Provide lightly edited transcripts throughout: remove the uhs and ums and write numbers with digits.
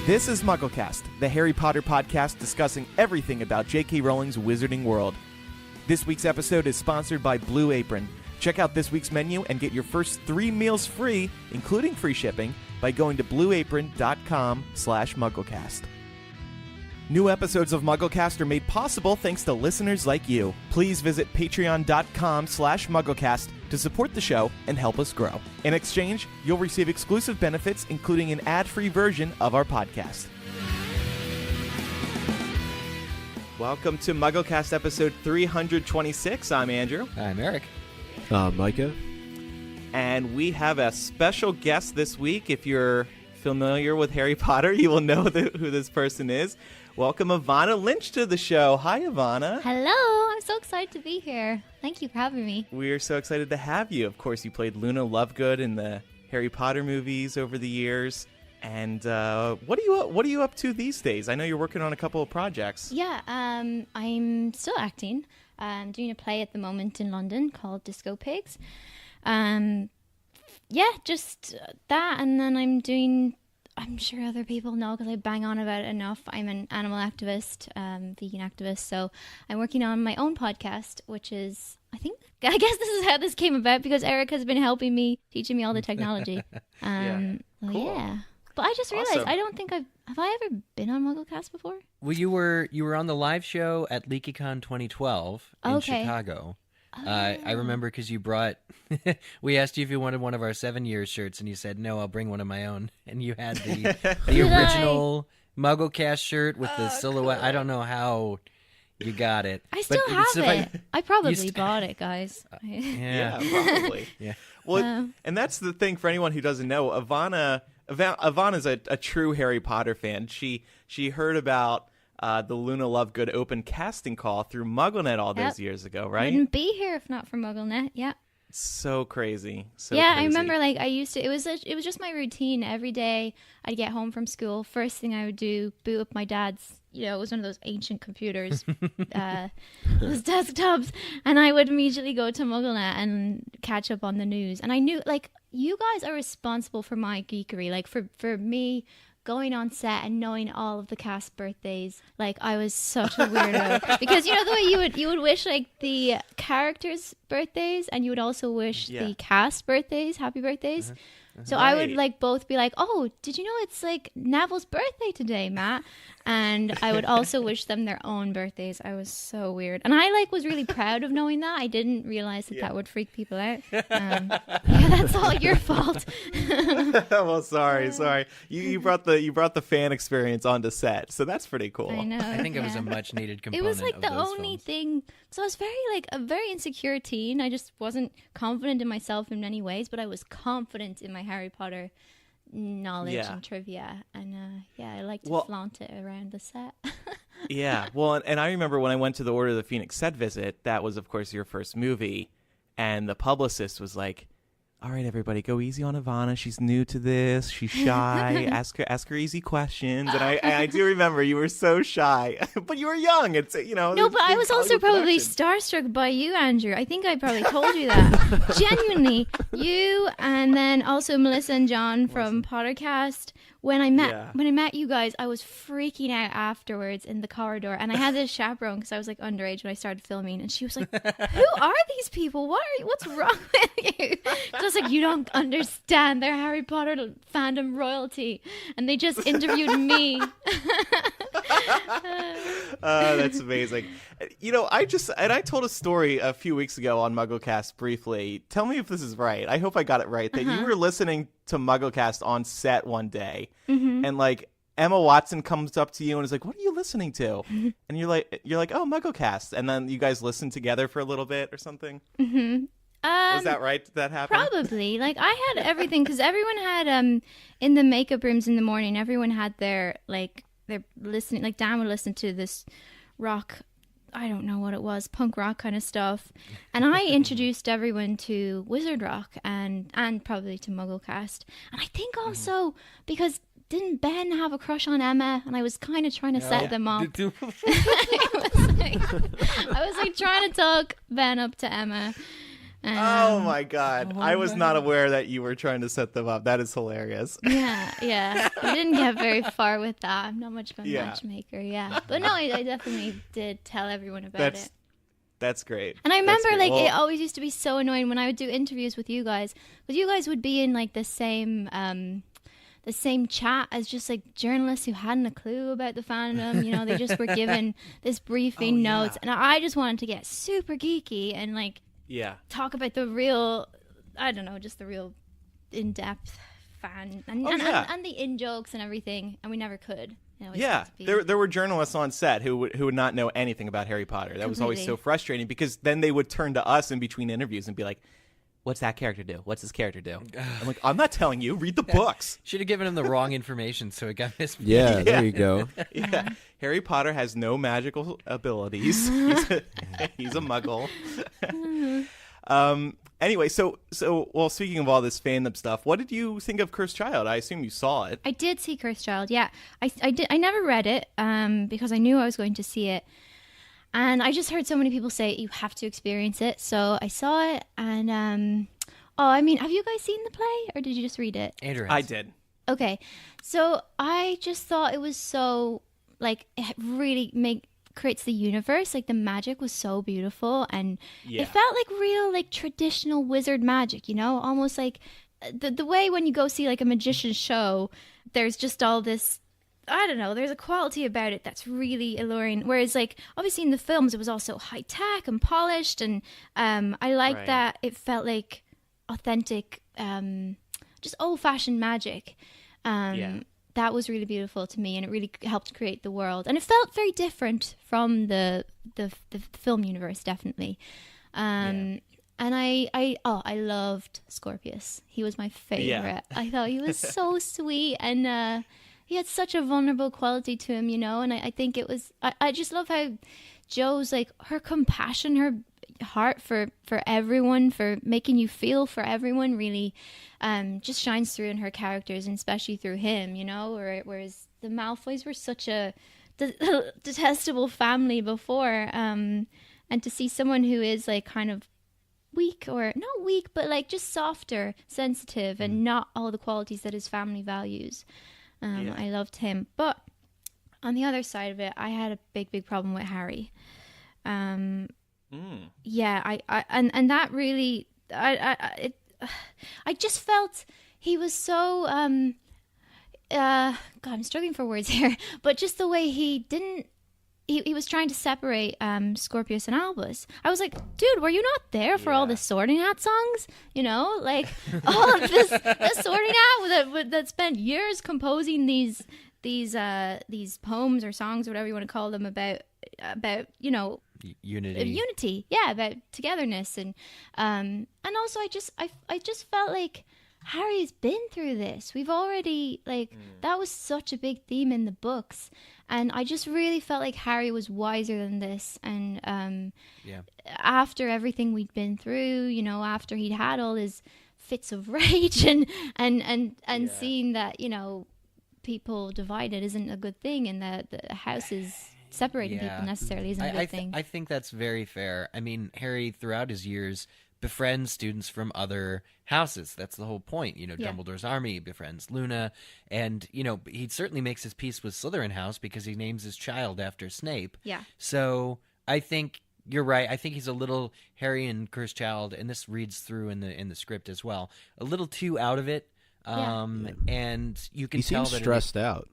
This is MuggleCast, the Harry Potter podcast discussing everything about J.K. Rowling's Wizarding World. This week's episode is sponsored by Blue Apron. Check out this week's menu and get your first 3 meals free, including free shipping, by going to blueapron.com/MuggleCast. New episodes of MuggleCast are made possible thanks to listeners like you. Please visit patreon.com/MuggleCast to support the show and help us grow. In exchange, you'll receive exclusive benefits, including an ad-free version of our podcast. Welcome to MuggleCast episode 326. I'm Andrew. I'm Eric. Micah. And we have a special guest this week. If you're familiar with Harry Potter, you will know who this person is. Welcome Evanna Lynch to the show. Hi, Evanna. Hello. I'm so excited to be here. Thank you for having me. We're so excited to have you. Of course, you played Luna Lovegood in the Harry Potter movies over the years. And what are you up to these days? I know you're working on a couple of projects. Yeah, I'm still acting. I'm doing a play at the moment in London called Disco Pigs. Just that. And then I'm sure other people know because I bang on about it enough. I'm an animal activist, vegan activist. So I'm working on my own podcast, which is, I guess this is how this came about because Eric has been helping me, teaching me all the technology. Cool. Yeah. But I just realized, Awesome. I don't think have I ever been on MuggleCast before? Well, you were on the live show at LeakyCon 2012 in Chicago. I remember because you brought. We asked you if you wanted one of our 7 years shirts, and you said no. I'll bring one of my own. And you had the original MuggleCast shirt with the silhouette. Cool. I don't know how you got it. I still have it. I probably bought it, guys. Yeah, probably. Yeah. Well, and that's the thing for anyone who doesn't know. Evanna's a true Harry Potter fan. She heard about the Luna Lovegood open casting call through MuggleNet all those years ago, right? I wouldn't be here if not for MuggleNet. Yeah. So crazy. Crazy. I remember I used to. It was just my routine every day. I'd get home from school. First thing I would do, boot up my dad's. It was one of those ancient computers, those desktops, and I would immediately go to MuggleNet and catch up on the news. And I knew, you guys are responsible for my geekery, for me going on set and knowing all of the cast birthdays. I was such a weirdo because the way you would wish the characters' birthdays, and you would also wish the cast birthdays, happy birthdays. So I would both be oh, did you know it's Neville's birthday today, Matt? And I would also wish them their own birthdays. I was so weird. And I was really proud of knowing that. I didn't realize that would freak people out. That's all your fault. Well, sorry. You brought the fan experience onto set, so that's pretty cool. I know. I think it was a much needed component. It was of the those only films. thing. So I was a very insecure teen. I just wasn't confident in myself in many ways, but I was confident in my Harry Potter knowledge and trivia, and I like to flaunt it around the set. Yeah, well, and I remember when I went to the Order of the Phoenix set visit, that was of course your first movie, and the publicist was like, all right, everybody, go easy on Evanna. She's new to this. She's shy. ask her easy questions. And I do remember you were so shy, but you were young. It's No, but I was also probably starstruck by you, Andrew. I think I probably told you that. Genuinely, you, and then also Melissa and John from Pottercast. When I met you guys, I was freaking out afterwards in the corridor, and I had this chaperone because I was underage when I started filming, and she was like, "Who are these people? What's wrong with you?" I was like, "You don't understand. They're Harry Potter fandom royalty, and they just interviewed me." That's amazing. I told a story a few weeks ago on MuggleCast briefly. Tell me if this is right. I hope I got it right. That you were listening to MuggleCast on set one day, and Emma Watson comes up to you and is like, "What are you listening to?" And you're like, "Oh, MuggleCast." And then you guys listened together for a little bit or something. Was that right? Did that happen? Probably. I had everything because everyone had in the makeup rooms in the morning. Everyone had their they're listening. Dan would listen to this rock. I don't know what it was, punk rock kind of stuff. And I introduced everyone to Wizard Rock and probably to MuggleCast. And I think also because didn't Ben have a crush on Emma? And I was kind of trying to set them up. I was trying to talk Ben up to Emma. Oh my God. I was not aware that you were trying to set them up. That is hilarious. Yeah. I didn't get very far with that. I'm not much of a matchmaker, But no, I definitely did tell everyone about it. That's great. And I remember, it always used to be so annoying when I would do interviews with you guys, because you guys would be in, like, the same chat as just, like, journalists who hadn't a clue about the fandom. You know, they just were given this briefing notes. And I just wanted to get super geeky and, like, talk about the real, I don't know, just the real in-depth fan and the in-jokes and everything. And we never could. There were journalists on set who would not know anything about Harry Potter. That was always so frustrating, because then they would turn to us in between interviews and be like, what's that character do? What's this character do? I'm like, I'm not telling you. Read the books. Should have given him the wrong information so it got missed. Yeah, there you go. Yeah. Harry Potter has no magical abilities. He's a muggle. Anyway, so well, speaking of all this fandom stuff, what did you think of Cursed Child? I assume you saw it. I did see Cursed Child, yeah. I did. I never read it because I knew I was going to see it. And I just heard so many people say you have to experience it. So I saw it, and have you guys seen the play, or did you just read it? Andrew has. I did. Okay. So I just thought it was so, like, it really creates the universe. Like, the magic was so beautiful, and it felt like real, like, traditional wizard magic, you know, almost like the way when you go see, like, a magician's show, there's just all this, I don't know, there's a quality about it that's really alluring. Whereas, like, obviously in the films it was all so high tech and polished, and I like that it felt like authentic, just old fashioned magic. That was really beautiful to me, and it really helped create the world. And it felt very different from the film universe, definitely. And I loved Scorpius. He was my favorite. I thought he was so sweet, and he had such a vulnerable quality to him, you know. And I think it was, I just love how Jo's, like, her compassion, her heart for everyone, for making you feel for everyone, really just shines through in her characters, and especially through him, you know. Whereas the Malfoys were such a detestable family before, and to see someone who is, like, kind of weak, or not weak, but, like, just softer, sensitive, and not all the qualities that his family values. I loved him. But on the other side of it, I had a big problem with Harry. Yeah, and that really, I just felt he was so, God, I'm struggling for words here, but just the way he was trying to separate Scorpius and Albus. I was like, dude, were you not there for all the Sorting Hat songs? You know, like, all of this Sorting Hat that spent years composing these poems or songs, or whatever you want to call them, about you know, unity, about togetherness, and also I just felt like Harry's been through this. We've already, like, that was such a big theme in the books, and I just really felt like Harry was wiser than this. And after everything we'd been through, you know, after he'd had all his fits of rage and seeing that, you know, people divided isn't a good thing, and that the house is separating people necessarily isn't a good thing. I think that's very fair. I mean, Harry, throughout his years, befriends students from other houses. That's the whole point. You know, Dumbledore's army befriends Luna, and, you know, he certainly makes his peace with Slytherin House because he names his child after Snape. Yeah. So I think you're right. I think he's a little, Harry and Cursed Child, and this reads through in the script as well, a little too out of it. And you can tell that he seems stressed out.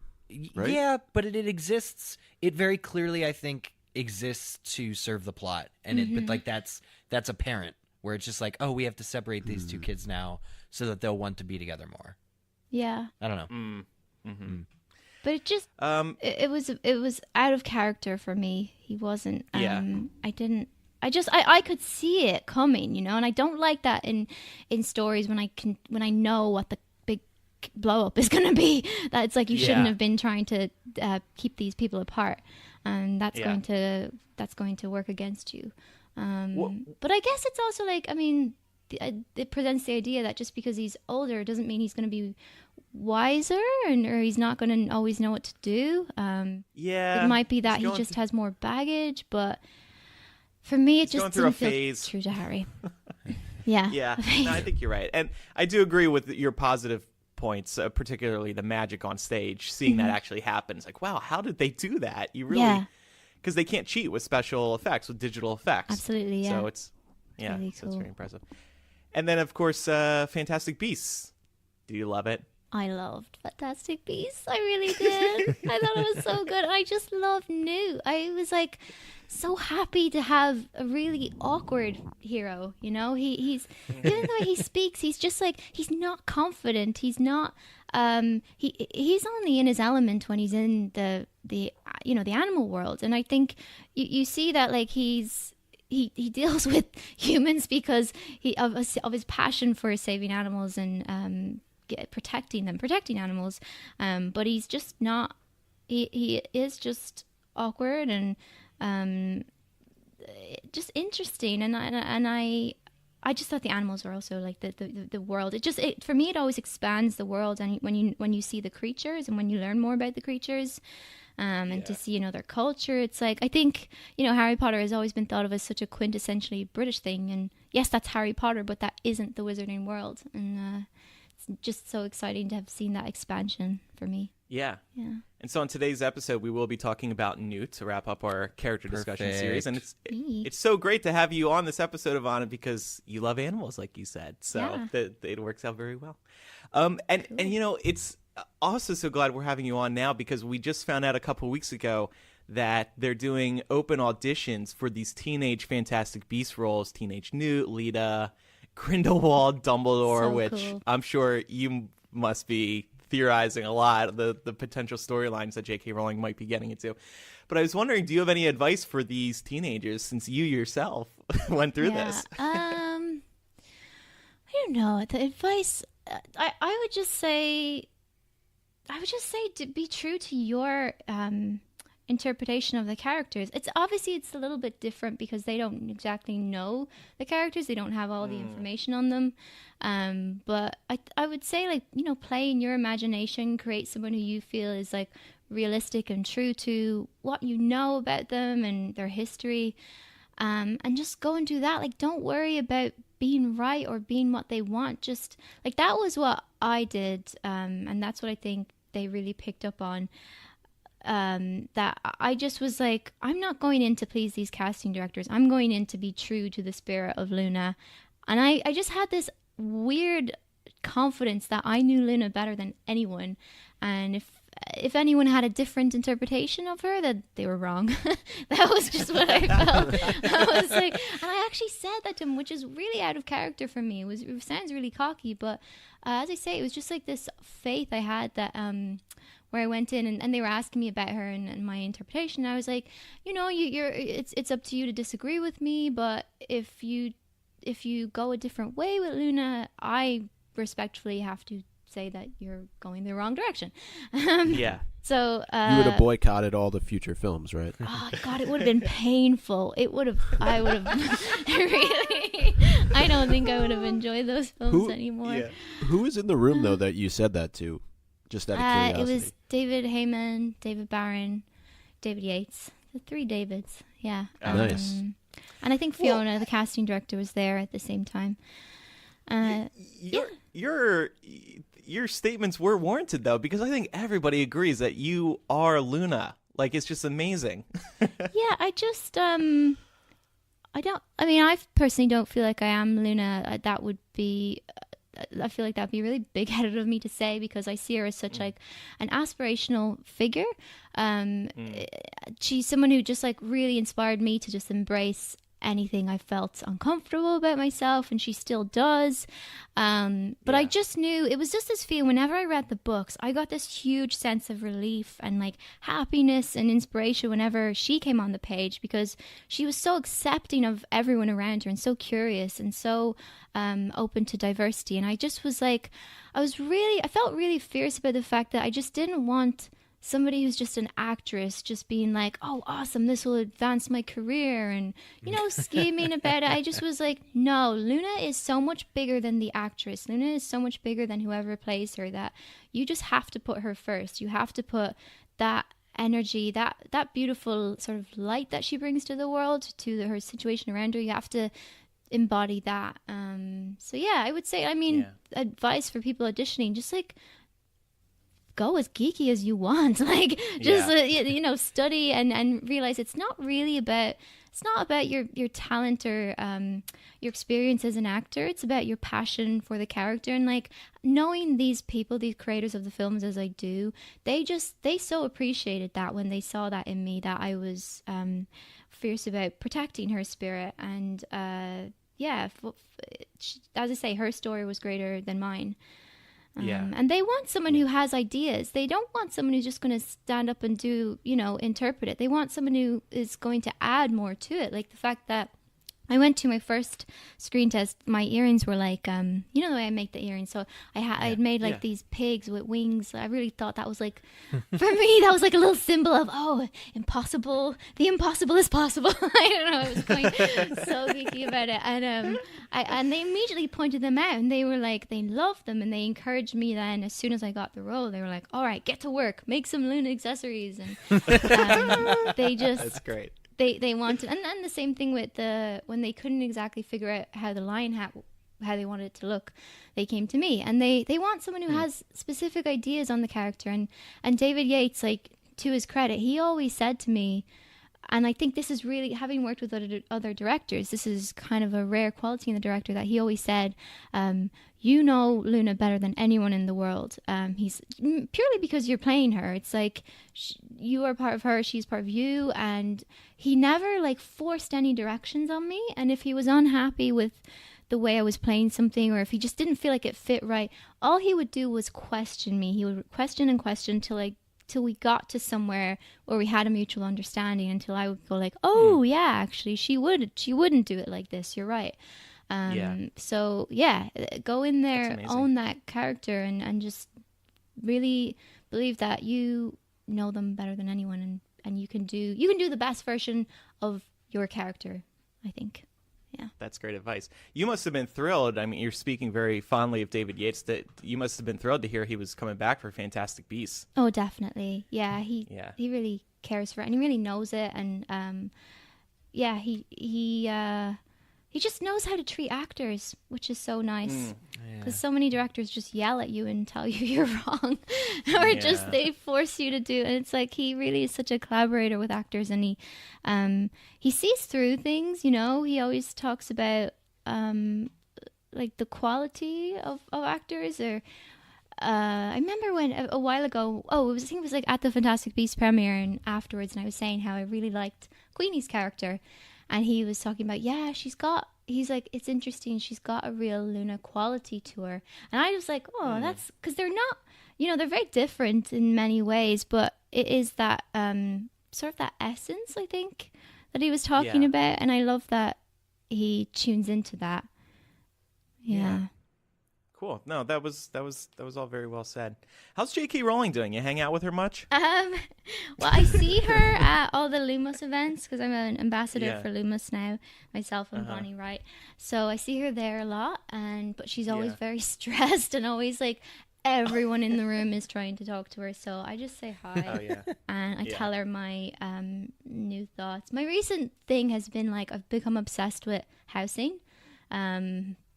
Right? Yeah, but it exists. It very clearly, I think, exists to serve the plot, and but like that's apparent. Where it's just like, oh, we have to separate these two kids now so that they'll want to be together more. Yeah. I don't know. But it just, it was out of character for me. He wasn't, I could see it coming, you know, and I don't like that in stories when I know what the big blow up is going to be, that it's like you shouldn't have been trying to keep these people apart. And that's going to work against you. But I guess it's also like, I mean, it presents the idea that just because he's older doesn't mean he's going to be wiser, or he's not going to always know what to do. It might be that he just has more baggage, but for me, it just didn't feel true to Harry. Yeah. Yeah, no, I think you're right. And I do agree with your positive points, particularly the magic on stage, seeing that actually happen. It's like, wow, how did they do that? You really, because they can't cheat with special effects, with digital effects. Absolutely, yeah. So it's really so cool. it's very impressive. And then, of course, Fantastic Beasts. Do you love it? I loved Fantastic Beasts. I really did. I thought it was so good. I just love Newt. I was like so happy to have a really awkward hero. You know, he's even the way he speaks, he's just like, he's not confident. He's not. He's only in his element when he's in the animal world, and I think you see that like he deals with humans because of his passion for saving animals and protecting animals, but he's just not. He is just awkward and just interesting, and I just thought the animals were also like the world. For me it always expands the world, and when you see the creatures and when you learn more about the creatures. And to see, their culture, it's like, I think, Harry Potter has always been thought of as such a quintessentially British thing. And yes, that's Harry Potter, but that isn't the wizarding world. And it's just so exciting to have seen that expansion for me. Yeah. And so on today's episode, we will be talking about Newt to wrap up our character discussion series. And it's so great to have you on this episode, Evanna, because you love animals, like you said. So it works out very well. And it's also so glad we're having you on now, because we just found out a couple weeks ago that they're doing open auditions for these teenage Fantastic Beast roles, teenage Newt, Leta, Grindelwald, Dumbledore, So which cool. I'm sure you must be theorizing a lot, the potential storylines that J.K. Rowling might be getting into. But I was wondering, do you have any advice for these teenagers, since you yourself went through this? I don't know. The advice, I would just say to be true to your interpretation of the characters. It's a little bit different because they don't exactly know the characters. They don't have all the information on them. But I would say, like, play in your imagination, create someone who you feel is like realistic and true to what you know about them and their history. And just go and do that. Like, don't worry about being right or being what they want. Just like, that was what I did. And that's what I think they really picked up on. That I just was like, I'm not going in to please these casting directors. I'm going in to be true to the spirit of Luna. And I just had this weird confidence that I knew Luna better than anyone. And if anyone had a different interpretation of her, that they were wrong. That was just what I felt. I was like, and I actually said that to him, which is really out of character for me. It sounds really cocky, but as I say, it was just like this faith I had that where I went in and they were asking me about her and my interpretation. I was like, it's up to you to disagree with me, but if you go a different way with Luna, I respectfully have to say that you're going the wrong direction. So you would have boycotted all the future films, right? Oh God, it would have been painful. I would have really. I don't think I would have enjoyed those films anymore. Yeah. Who was in the room though that you said that to? Just out of curiosity. It was David Heyman, David Barron, David Yates, the three Davids. Yeah. Nice. And I think Fiona, the casting director, was there at the same time. Your statements were warranted, though, because I think everybody agrees that you are Luna. Like, it's just amazing. Yeah, I personally don't feel like I am Luna. That would be, I feel like that'd be really big-headed of me to say, because I see her as such like an aspirational figure. She's someone who just like really inspired me to just embrace anything I felt uncomfortable about myself, and she still does. But I just knew, it was just this feeling whenever I read the books, I got this huge sense of relief and like happiness and inspiration whenever she came on the page, because she was so accepting of everyone around her and so curious and so open to diversity. And I just was like, I felt really fierce about the fact that I just didn't want somebody who's just an actress just being like, oh, awesome, this will advance my career, and, scheming about it. I just was like, no, Luna is so much bigger than the actress. Luna is so much bigger than whoever plays her, that you just have to put her first. You have to put that energy, that beautiful sort of light that she brings to the world, to her situation around her. You have to embody that. So yeah, I would say, I mean, advice for people auditioning, just like go as geeky as you want. Like just study and realize it's not about your talent or your experience as an actor. It's about your passion for the character. And like knowing these people, these creators of the films as I do, they so appreciated that when they saw that in me, that I was fierce about protecting her spirit. And as I say, her story was greater than mine. And they want someone who has ideas. They don't want someone who's just going to stand up and do, interpret it. They want someone who is going to add more to it. Like the fact that I went to my first screen test, my earrings were like, the way I make the earrings. So I'd made like these pigs with wings. I really thought that was like, for me, that was like a little symbol of, impossible. The impossible is possible. I don't know. I was going so geeky about it. And they immediately pointed them out, and they were like, they loved them, and they encouraged me then as soon as I got the role. They were like, all right, get to work, make some Luna accessories. And they just... That's great. They wanted, and then the same thing with when they couldn't exactly figure out how the lion hat, how they wanted it to look, they came to me, and they want someone who has specific ideas on the character. And David Yates, like, to his credit, he always said to me, and I think this is really, having worked with other directors, this is kind of a rare quality in the director, that he always said, you know Luna better than anyone in the world. He's purely because you're playing her. It's like you are part of her, she's part of you, and he never like forced any directions on me. And if he was unhappy with the way I was playing something, or if he just didn't feel like it fit right, all he would do was question me. He would question and question till we got to somewhere where we had a mutual understanding, until I would go like, actually she wouldn't do it like this, you're right. So go in there, own that character, and just really believe that you know them better than anyone, and you can do the best version of your character, I think. Yeah. That's great advice. You must have been thrilled. I mean, you're speaking very fondly of David Yates. That you must have been thrilled to hear he was coming back for Fantastic Beasts. Oh, definitely. Yeah, he really cares for it, and he really knows it, and he just knows how to treat actors, which is so nice. Because so many directors just yell at you and tell you you're wrong, or just they force you to do. And it's like he really is such a collaborator with actors, and he sees through things. He always talks about like the quality of actors. Or I remember when a while ago, I think it was like at the Fantastic Beasts premiere and afterwards, and I was saying how I really liked Queenie's character. And he was talking about, he's like, it's interesting, she's got a real Luna quality to her. And I was like, that's, because they're not, they're very different in many ways, but it is that sort of that essence, I think, that he was talking about. And I love that he tunes into that. Yeah. Cool. No, that was all very well said. How's J.K. Rowling doing? You hang out with her much? Well, I see her at all the Lumos events, because I'm an ambassador for Lumos now, myself and Bonnie Wright. So I see her there a lot, but she's always very stressed, and always like everyone in the room is trying to talk to her. So I just say hi, and I tell her my new thoughts. My recent thing has been like I've become obsessed with housing.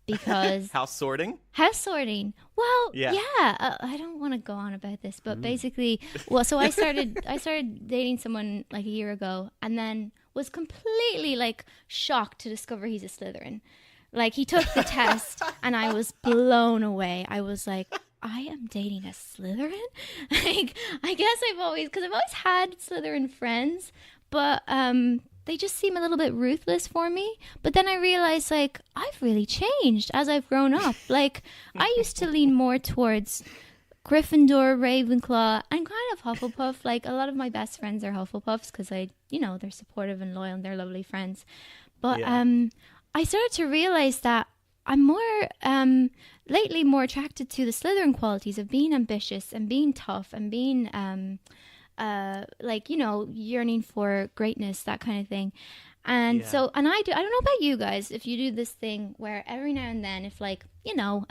Because house sorting. Well, I don't want to go on about this, but basically, so I started dating someone like a year ago, and then was completely like shocked to discover he's a Slytherin. Like he took the test, and I was blown away. I was like, I am dating a Slytherin? Like, I guess I've always had Slytherin friends, but they just seem a little bit ruthless for me. But then I realized, like, I've really changed as I've grown up. Like, I used to lean more towards Gryffindor, Ravenclaw, and kind of Hufflepuff. Like, a lot of my best friends are Hufflepuffs because they're supportive and loyal and they're lovely friends. But I started to realize that I'm more, lately more attracted to the Slytherin qualities of being ambitious and being tough and being, yearning for greatness, that kind of thing. And so, and I don't know about you guys, if you do this thing where every now and then, if a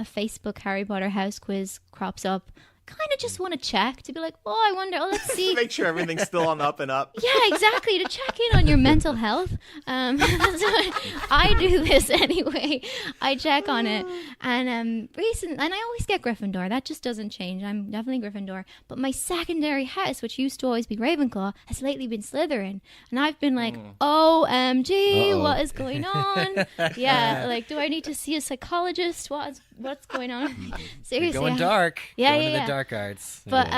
Facebook Harry Potter house quiz crops up, kind of just want to check to be like, oh, I wonder, oh, let's see. Make sure everything's still on the up and up. Yeah, exactly. To check in on your mental health. So I do this anyway. I check on it. And recently, and I always get Gryffindor. That just doesn't change. I'm definitely Gryffindor. But my secondary house, which used to always be Ravenclaw, has lately been Slytherin. And I've been like, OMG, what is going on? Yeah, like, do I need to see a psychologist? What's going on? Seriously. You're going dark. Yeah, going yeah, to the dark arts. But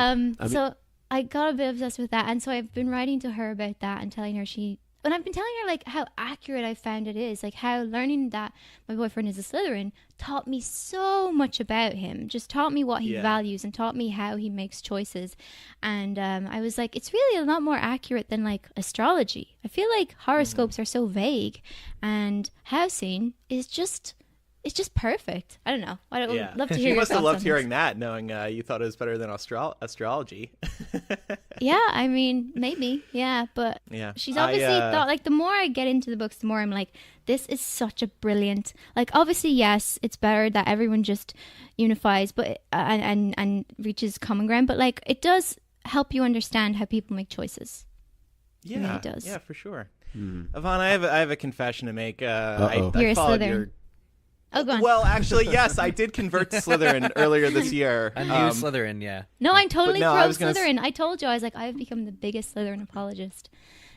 so I got a bit obsessed with that, and so I've been writing to her about that and telling her and I've been telling her like how accurate I found it is, like how learning that my boyfriend is a Slytherin taught me so much about him, just taught me what he values and taught me how he makes choices. And I was like, it's really a lot more accurate than like astrology. I feel like horoscopes are so vague, and housing is just, it's just perfect. I don't know. I would love to hear You your must have thoughts loved on hearing that, knowing you thought it was better than astrology. Yeah, I mean, maybe. Yeah, but she's obviously thought, like, the more I get into the books, the more I'm like, this is such a brilliant, like, obviously, yes, it's better that everyone just unifies but and reaches common ground, but, like, it does help you understand how people make choices. Yeah, I mean, it does. Yeah, for sure. Ivana, I have a confession to make. You're a Slytherin. Oh, go on. Well, actually, yes, I did convert to Slytherin earlier this year. A new Slytherin, yeah. No, I'm totally pro Slytherin. I told you, I was like, I've become the biggest Slytherin apologist.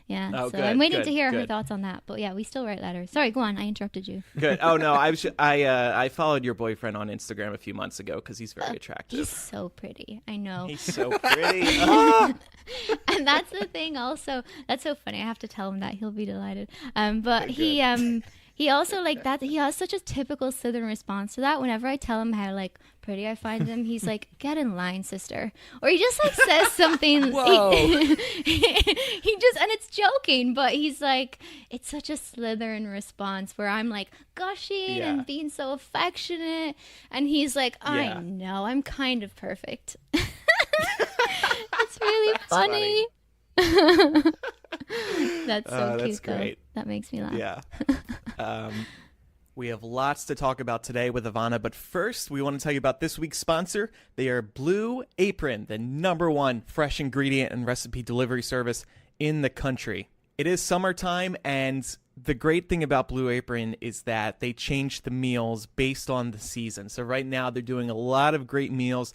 Yeah, so good, I'm waiting to hear good. her thoughts on that. But yeah, we still write letters. Sorry, go on. I interrupted you. Good. Oh no, I followed your boyfriend on Instagram a few months ago because he's very attractive. He's so pretty. I know. He's so pretty. And that's the thing. Also, that's so funny. I have to tell him that. He'll be delighted. But he also, like, that, he has such a typical Slytherin response to that. Whenever I tell him how, like, pretty I find him, he's like, get in line, sister. Or he just, like, says something. Whoa. He just, and it's joking, but he's like, it's such a Slytherin response where I'm, like, gushing and being so affectionate. And he's like, I know, I'm kind of perfect. It's really funny. That's so cute, that's great. though. That makes me laugh. Yeah. We have lots to talk about today with Evanna, but first we want to tell you about this week's sponsor. They are Blue Apron, the #1 fresh ingredient and recipe delivery service in the country. It is summertime, and the great thing about Blue Apron is that they change the meals based on the season. So right now they're doing a lot of great meals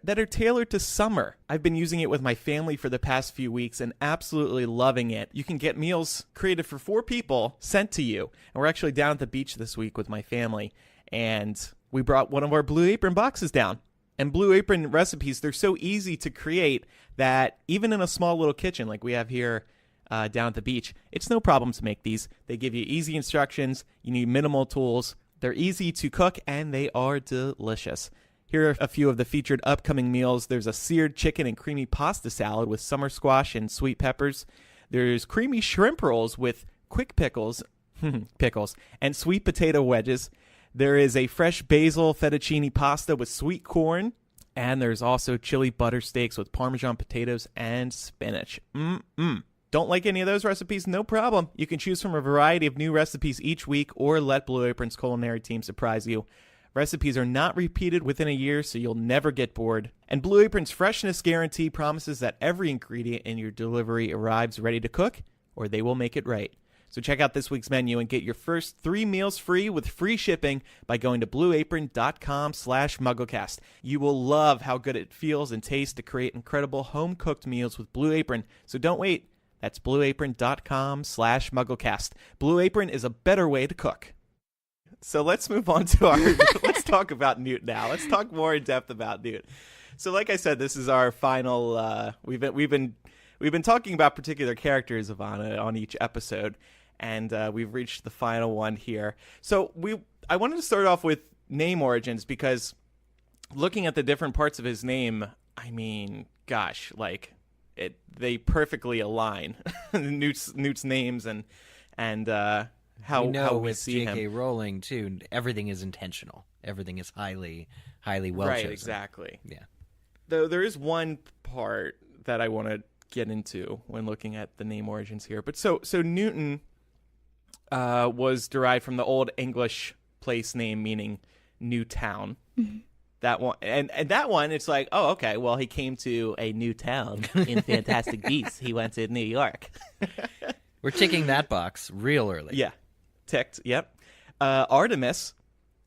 that are tailored to summer. I've been using it with my family for the past few weeks and absolutely loving it. You can get meals created for 4 people sent to you. And we're actually down at the beach this week with my family, and we brought one of our Blue Apron boxes down. And Blue Apron recipes, they're so easy to create that even in a small little kitchen like we have here down at the beach, it's no problem to make these. They give you easy instructions. You need minimal tools. They're easy to cook, and they are delicious. Here are a few of the featured upcoming meals. There's a seared chicken and creamy pasta salad with summer squash and sweet peppers. There's creamy shrimp rolls with quick pickles, and sweet potato wedges. There is a fresh basil fettuccine pasta with sweet corn. And there's also chili butter steaks with Parmesan potatoes and spinach. Don't like any of those recipes? No problem. You can choose from a variety of new recipes each week or let Blue Apron's culinary team surprise you. Recipes are not repeated within a year, so you'll never get bored. And Blue Apron's freshness guarantee promises that every ingredient in your delivery arrives ready to cook, or they will make it right. So check out this week's menu and get your first 3 meals free with free shipping by going to blueapron.com/MuggleCast. You will love how good it feels and tastes to create incredible home-cooked meals with Blue Apron. So don't wait. That's blueapron.com/MuggleCast. Blue Apron is a better way to cook. So let's move on to let's talk about Newt now. Let's talk more in depth about Newt. So like I said, this is our final, we've been talking about particular characters, Evanna, on each episode, and we've reached the final one here. So I wanted to start off with name origins, because looking at the different parts of his name, I mean, gosh, like they perfectly align Newt's names and how we see him. With J.K. Rowling too, everything is intentional. Everything is highly well chosen. Right, exactly. Yeah. Though there is one part that I want to get into when looking at the name origins here. But so Newton was derived from the Old English place name meaning new town. Mm-hmm. That one, and that one, it's like, oh, okay, well, he came to a new town in Fantastic Beasts. He went to New York. We're ticking that box real early. Yeah, ticked, yep. Artemis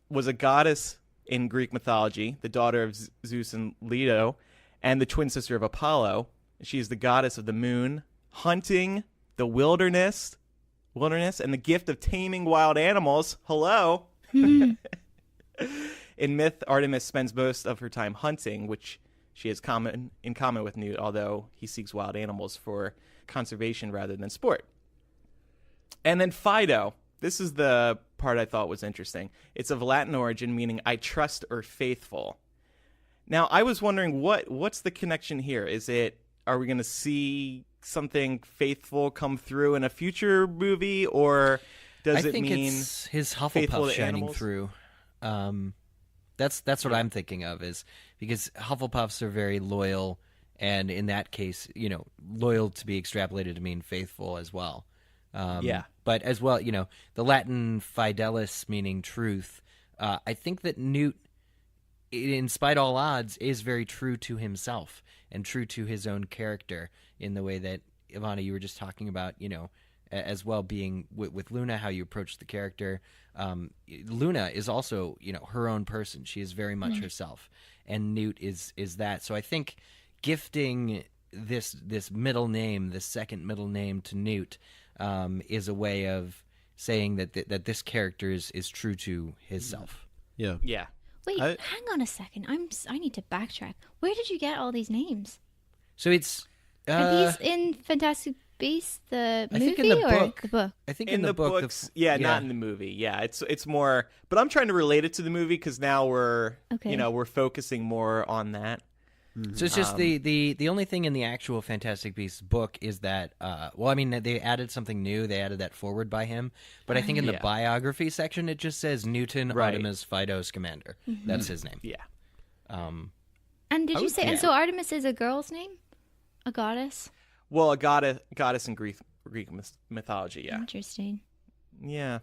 was a goddess in Greek mythology, the daughter of Zeus and Leto, and the twin sister of Apollo. She is the goddess of the moon, hunting, the wilderness, and the gift of taming wild animals. Hello. In myth, Artemis spends most of her time hunting, which she has in common with Newt, although he seeks wild animals for conservation rather than sport. And then Fido. This is the part I thought was interesting. It's of Latin origin, meaning I trust or faithful. Now, I was wondering, what's the connection here? Are we going to see something faithful come through in a future movie, or does it mean it's his Hufflepuff shining through? That's what I'm thinking of, is because Hufflepuffs are very loyal, and in that case, loyal to be extrapolated to mean faithful as well. But as well, the Latin fidelis meaning truth. I think that Newt, in spite all odds, is very true to himself and true to his own character in the way that, Evanna, you were just talking about, as well being with Luna, how you approach the character. Luna is also, her own person. She is very much herself, and Newt is that. So I think gifting this middle name, this second middle name to Newt, is a way of saying that this character is true to his self. Yeah. Yeah. Wait, hang on a second. I need to backtrack. Where did you get all these names? So it's Are these in Fantastic Beasts, the movie, think in the or book. the book? I think In the book, books, not in the movie. Yeah, it's more. But I'm trying to relate it to the movie because now we're focusing more on that. So it's just the only thing in the actual Fantastic Beasts book is that they added something new. They added that forward by him, but I think in the biography section it just says Newton, Artemis, Fido, Scamander. That's his name. Yeah. And did you say? And so Artemis is a girl's name, a goddess. Well, a goddess in Greek mythology. Yeah. Interesting. Yeah.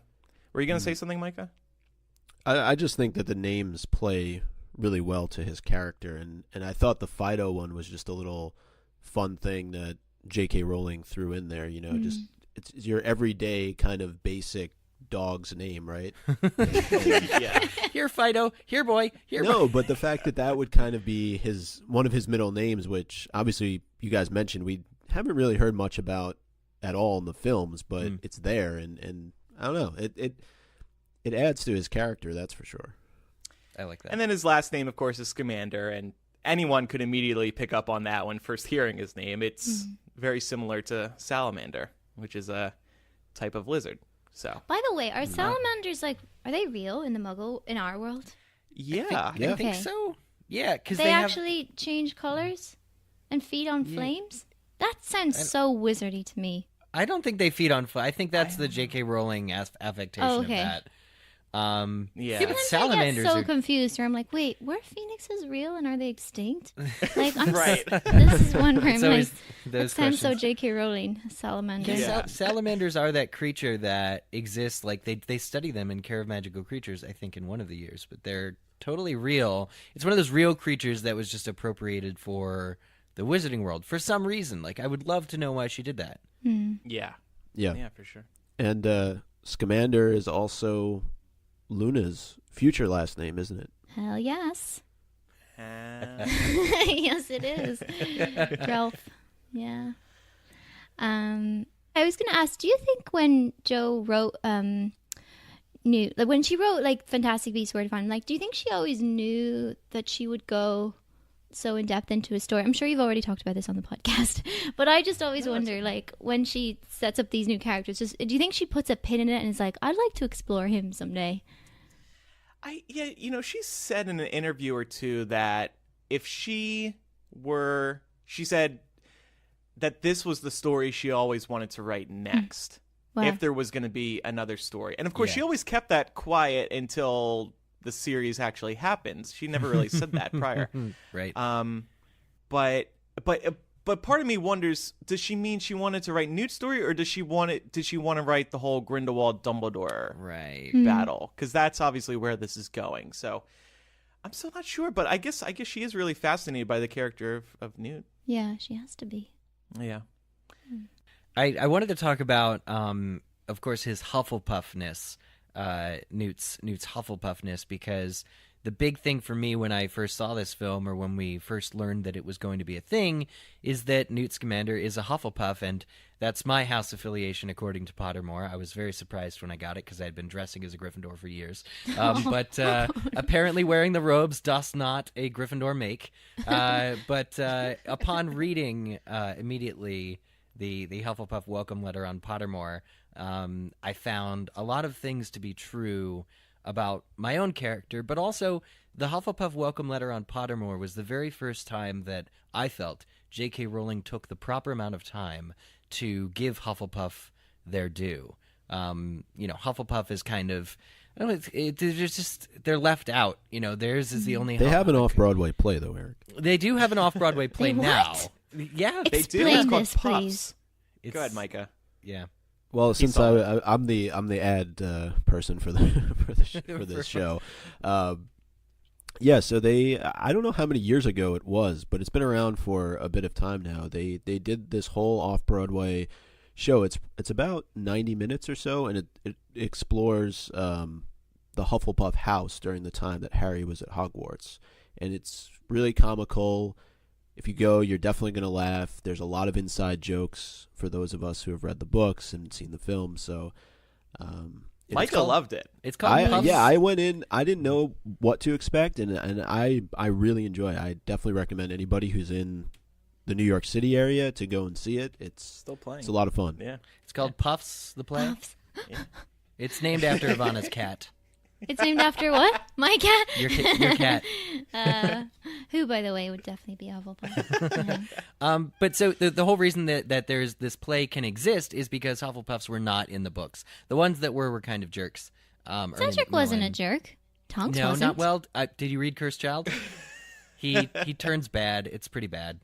Were you gonna say something, Micah? I just think that the names play really well to his character, and I thought the Fido one was just a little fun thing that J.K. Rowling threw in there. Just it's your everyday kind of basic dog's name, right? Yeah. Here, Fido. Here, boy. Here. No, but the fact that would kind of be one of his middle names, which obviously you guys mentioned we haven't really heard much about at all in the films, but it's there, and I don't know, it adds to his character, that's for sure. I like that. And then his last name, of course, is Scamander, and anyone could immediately pick up on that when first hearing his name. It's very similar to salamander, which is a type of lizard. So, by the way, are salamanders are they real in our world? Yeah, I think so. Yeah, because they actually change colors and feed on flames. That sounds so wizardy to me. I don't think they feed on fire. I think that's the J.K. Rowling affectation of that. But salamanders I get so are confused. Where I'm like, wait, were phoenixes real and are they extinct? Like, right. This is one where I'm like, that sounds so J.K. Rowling. Salamander. Yeah. Salamanders are that creature that exists. Like they study them in Care of Magical Creatures, I think, in one of the years, but they're totally real. It's one of those real creatures that was just appropriated for the Wizarding World for some reason. Like, I would love to know why she did that. Yeah, for sure. And Scamander is also Luna's future last name, isn't it? Hell yes. Yes, it is. Ralph. Yeah. I was gonna ask, do you think when Jo wrote Newt, like when she wrote like Fantastic Beasts Where to Find, like, do you think she always knew that she would go so in depth into a story? I'm sure you've already talked about this on the podcast, but I just always wonder, like, when she sets up these new characters, do you think she puts a pin in it and is like, I'd like to explore him someday? She said in an interview or two that if she said that this was the story she always wanted to write next. Wow. If there was going to be another story. And of course, she always kept that quiet until the series actually happens. She never really said that prior. Right. But part of me wonders, does she mean she wanted to write Newt's story, or did she want to write the whole Grindelwald Dumbledore right battle? Because that's obviously where this is going. So I'm still not sure, but I guess she is really fascinated by the character of Newt. Yeah, she has to be. Yeah. I wanted to talk about, of course, his Hufflepuffness, Newt's Hufflepuffness, because the big thing for me when I first saw this film, or when we first learned that it was going to be a thing, is that Newt Scamander is a Hufflepuff, and that's my house affiliation according to Pottermore. I was very surprised when I got it because I had been dressing as a Gryffindor for years. But apparently wearing the robes does not a Gryffindor make. But upon reading immediately the Hufflepuff welcome letter on Pottermore, I found a lot of things to be true about my own character, but also the Hufflepuff welcome letter on Pottermore was the very first time that I felt J.K. Rowling took the proper amount of time to give Hufflepuff their due. Hufflepuff is kind of, they're left out. Theirs is the only. They have an off-Broadway play, though, Eric. They do have an off-Broadway play now. Yeah, they do. Explain It's called this, Puffs. please. Go ahead, Micah. Yeah. Well, since I'm the ad person for this show, so I don't know how many years ago it was, but it's been around for a bit of time now. They did this whole off-Broadway show. It's about 90 minutes or so, and it explores the Hufflepuff house during the time that Harry was at Hogwarts, and it's really comical. If you go, you're definitely going to laugh. There's a lot of inside jokes for those of us who have read the books and seen the film. So, Micah loved it. It's called Puffs. I went in. I didn't know what to expect, and I really enjoy it. I definitely recommend anybody who's in the New York City area to go and see it. It's still playing. It's a lot of fun. Yeah, it's called Puffs, the play. Puffs. Yeah. It's named after Evanna's cat. It's named after what? My cat? Your cat. Who, by the way, would definitely be Hufflepuff. But so the whole reason that there's this play can exist is because Hufflepuffs were not in the books. The ones that were kind of jerks. Cedric wasn't a jerk. Tonks no, wasn't. not well. Did you read Cursed Child? He turns bad. It's pretty bad.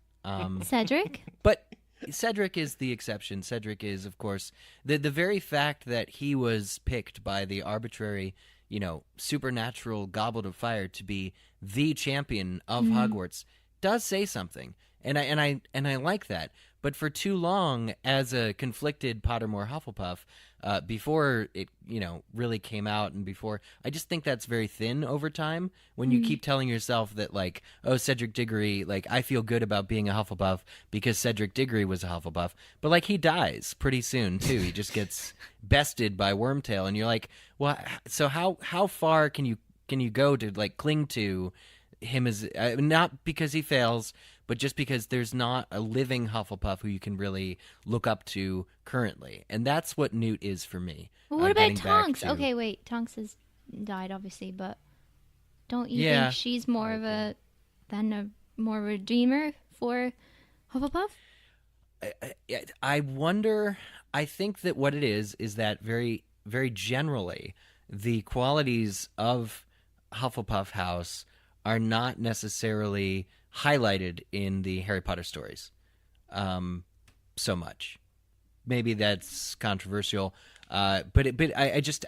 Cedric? But Cedric is the exception. Cedric is, of course, the very fact that he was picked by the arbitrary, supernatural goblet of fire to be the champion of Hogwarts does say something, and I like that. But for too long, as a conflicted Pottermore Hufflepuff, before it really came out, and before, I just think that's very thin over time. When you keep telling yourself that, like, oh, Cedric Diggory, like, I feel good about being a Hufflepuff because Cedric Diggory was a Hufflepuff, but like he dies pretty soon too. He just gets bested by Wormtail, and you're like, well, so how far can you go to like cling to him as not because he fails, but just because there's not a living Hufflepuff who you can really look up to currently. And that's what Newt is for me. Well, what about Tonks? Okay, wait. Tonks has died, obviously, but don't you think she's more of a redeemer for Hufflepuff? I wonder. I think that what it is that very, very generally, the qualities of Hufflepuff House are not necessarily highlighted in the Harry Potter stories so much. Maybe that's controversial, but I just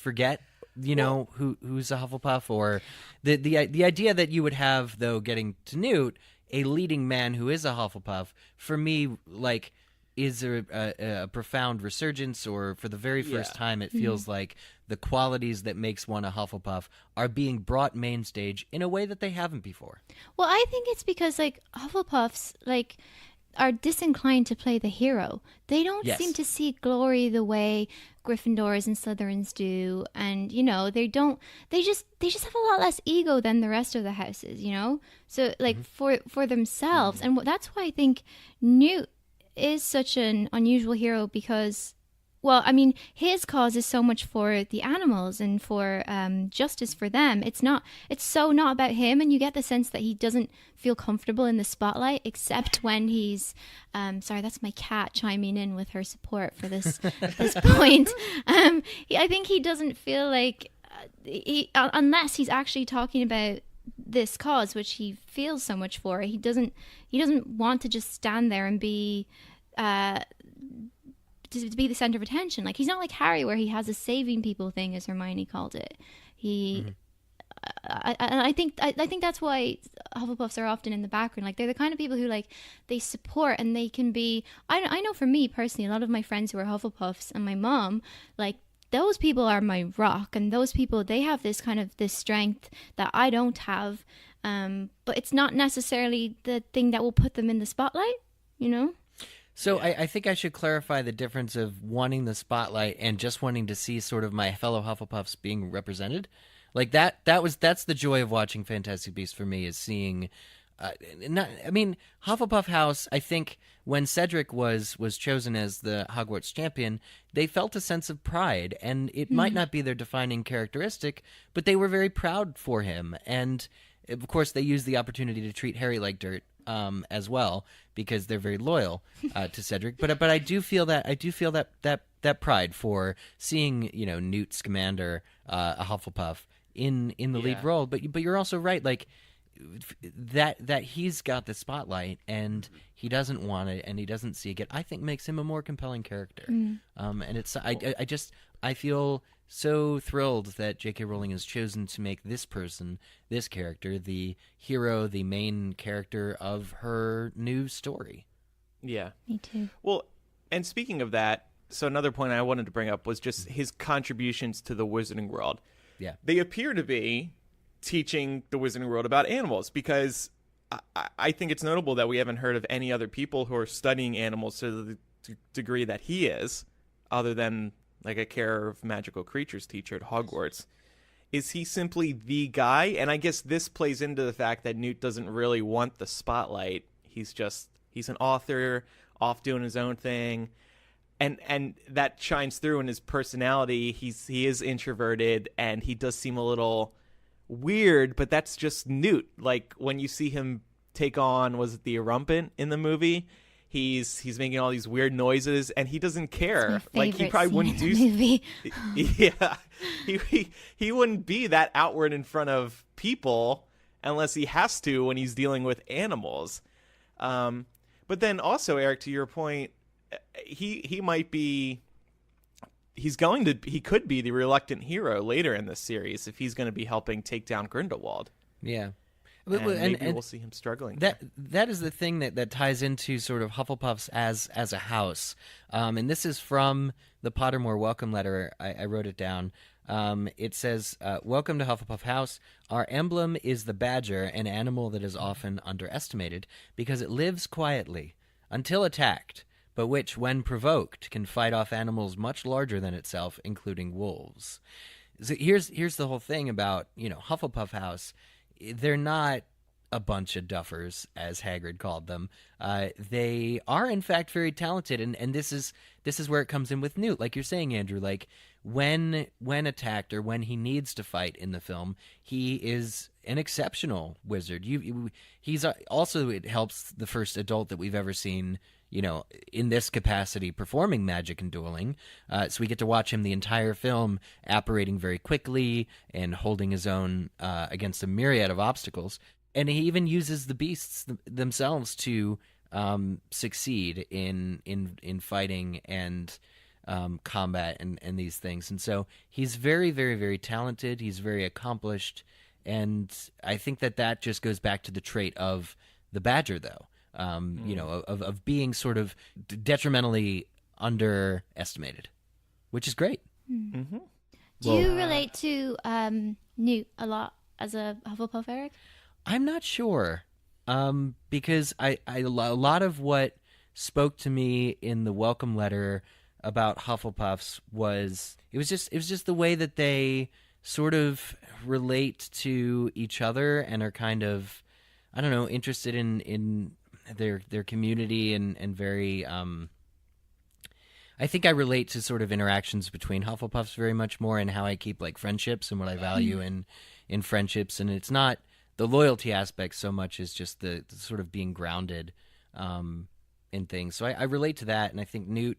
forget, who's a Hufflepuff, or the idea that you would have, though, getting to Newt, a leading man who is a Hufflepuff, for me, like, is a profound resurgence, or for the very first time, it feels like the qualities that makes one a Hufflepuff are being brought main stage in a way that they haven't before. Well, I think it's because, like, Hufflepuffs, like, are disinclined to play the hero. They don't seem to see glory the way Gryffindors and Slytherins do, and they just have a lot less ego than the rest of the houses, So, like, for themselves, and that's why I think Newt is such an unusual hero, because, well, I mean, his cause is so much for the animals and for justice for them. It's so not about him, and you get the sense that he doesn't feel comfortable in the spotlight, except when he's sorry, that's my cat chiming in with her support for this point. I think he doesn't feel like unless he's actually talking about this cause, which he feels so much for, he doesn't want to just stand there and be to be the center of attention. Like, he's not like Harry, where he has a saving people thing, as Hermione called it. I think that's why Hufflepuffs are often in the background. Like, they're the kind of people who, like, they support, and they can be. I know for me personally, a lot of my friends who are Hufflepuffs and my mom, like, those people are my rock, and those people, they have this kind of this strength that I don't have. But it's not necessarily the thing that will put them in the spotlight, you know? So I think I should clarify the difference of wanting the spotlight and just wanting to see sort of my fellow Hufflepuffs being represented. Like that's the joy of watching Fantastic Beasts for me, is seeing. Hufflepuff House, I think when Cedric was chosen as the Hogwarts champion, they felt a sense of pride, and it might not be their defining characteristic, but they were very proud for him. And of course, they used the opportunity to treat Harry like dirt as well, because they're very loyal to Cedric. But I do feel that pride for seeing, you know, Newt Scamander, a Hufflepuff, in the lead role. But you're also right, like that he's got the spotlight and he doesn't want it and he doesn't seek it, I think makes him a more compelling character. And it's I feel so thrilled that J.K. Rowling has chosen to make this character, the hero, the main character of her new story. Yeah. Me too. Well, and speaking of that, so another point I wanted to bring up was just his contributions to the Wizarding World. Yeah. They appear to be teaching the Wizarding World about animals, because I think it's notable that we haven't heard of any other people who are studying animals to the degree that he is, other than like a care of magical creatures teacher at Hogwarts. Is he simply the guy? And I guess this plays into the fact that Newt doesn't really want the spotlight. He's an author, off doing his own thing. And that shines through in his personality. He is introverted, and he does seem a little weird, but that's just Newt. Like, when you see him take on, was it the Erumpent in the movie? He's making all these weird noises, and he doesn't care. Like, he probably wouldn't do. Movie. Yeah, he wouldn't be that outward in front of people unless he has to when he's dealing with animals. But then also, Eric, to your point, he might be. He could be the reluctant hero later in this series if he's going to be helping take down Grindelwald. Yeah. And maybe we'll see him struggling. That is the thing that ties into sort of Hufflepuffs as a house. And this is from the Pottermore welcome letter. I wrote it down. It says, "Welcome to Hufflepuff House. Our emblem is the badger, an animal that is often underestimated because it lives quietly until attacked, but which, when provoked, can fight off animals much larger than itself, including wolves." So here's the whole thing about, you know, Hufflepuff House. They're not a bunch of duffers, as Hagrid called them. They are, in fact, very talented, and this is where it comes in with Newt. Like you're saying, Andrew, like when attacked or when he needs to fight in the film, he is an exceptional wizard. He's also, it helps, the first adult that we've ever seen, you know, in this capacity performing magic and dueling. So we get to watch him the entire film apparating very quickly and holding his own against a myriad of obstacles. And he even uses the beasts themselves to succeed in fighting and combat and these things. And so he's very, very, very talented. He's very accomplished. And I think that just goes back to the trait of the badger, though. You know, of being sort of detrimentally underestimated, which is great. Mm-hmm. Do you relate to Newt a lot as a Hufflepuff, Eric? I'm not sure, because a lot of what spoke to me in the welcome letter about Hufflepuffs was just the way that they sort of relate to each other and are kind of, I don't know, interested in their community and very I think I relate to sort of interactions between Hufflepuffs very much more, and how I keep like friendships and what I value in friendships. And it's not the loyalty aspect so much as just the sort of being grounded in things. So I relate to that, and I think Newt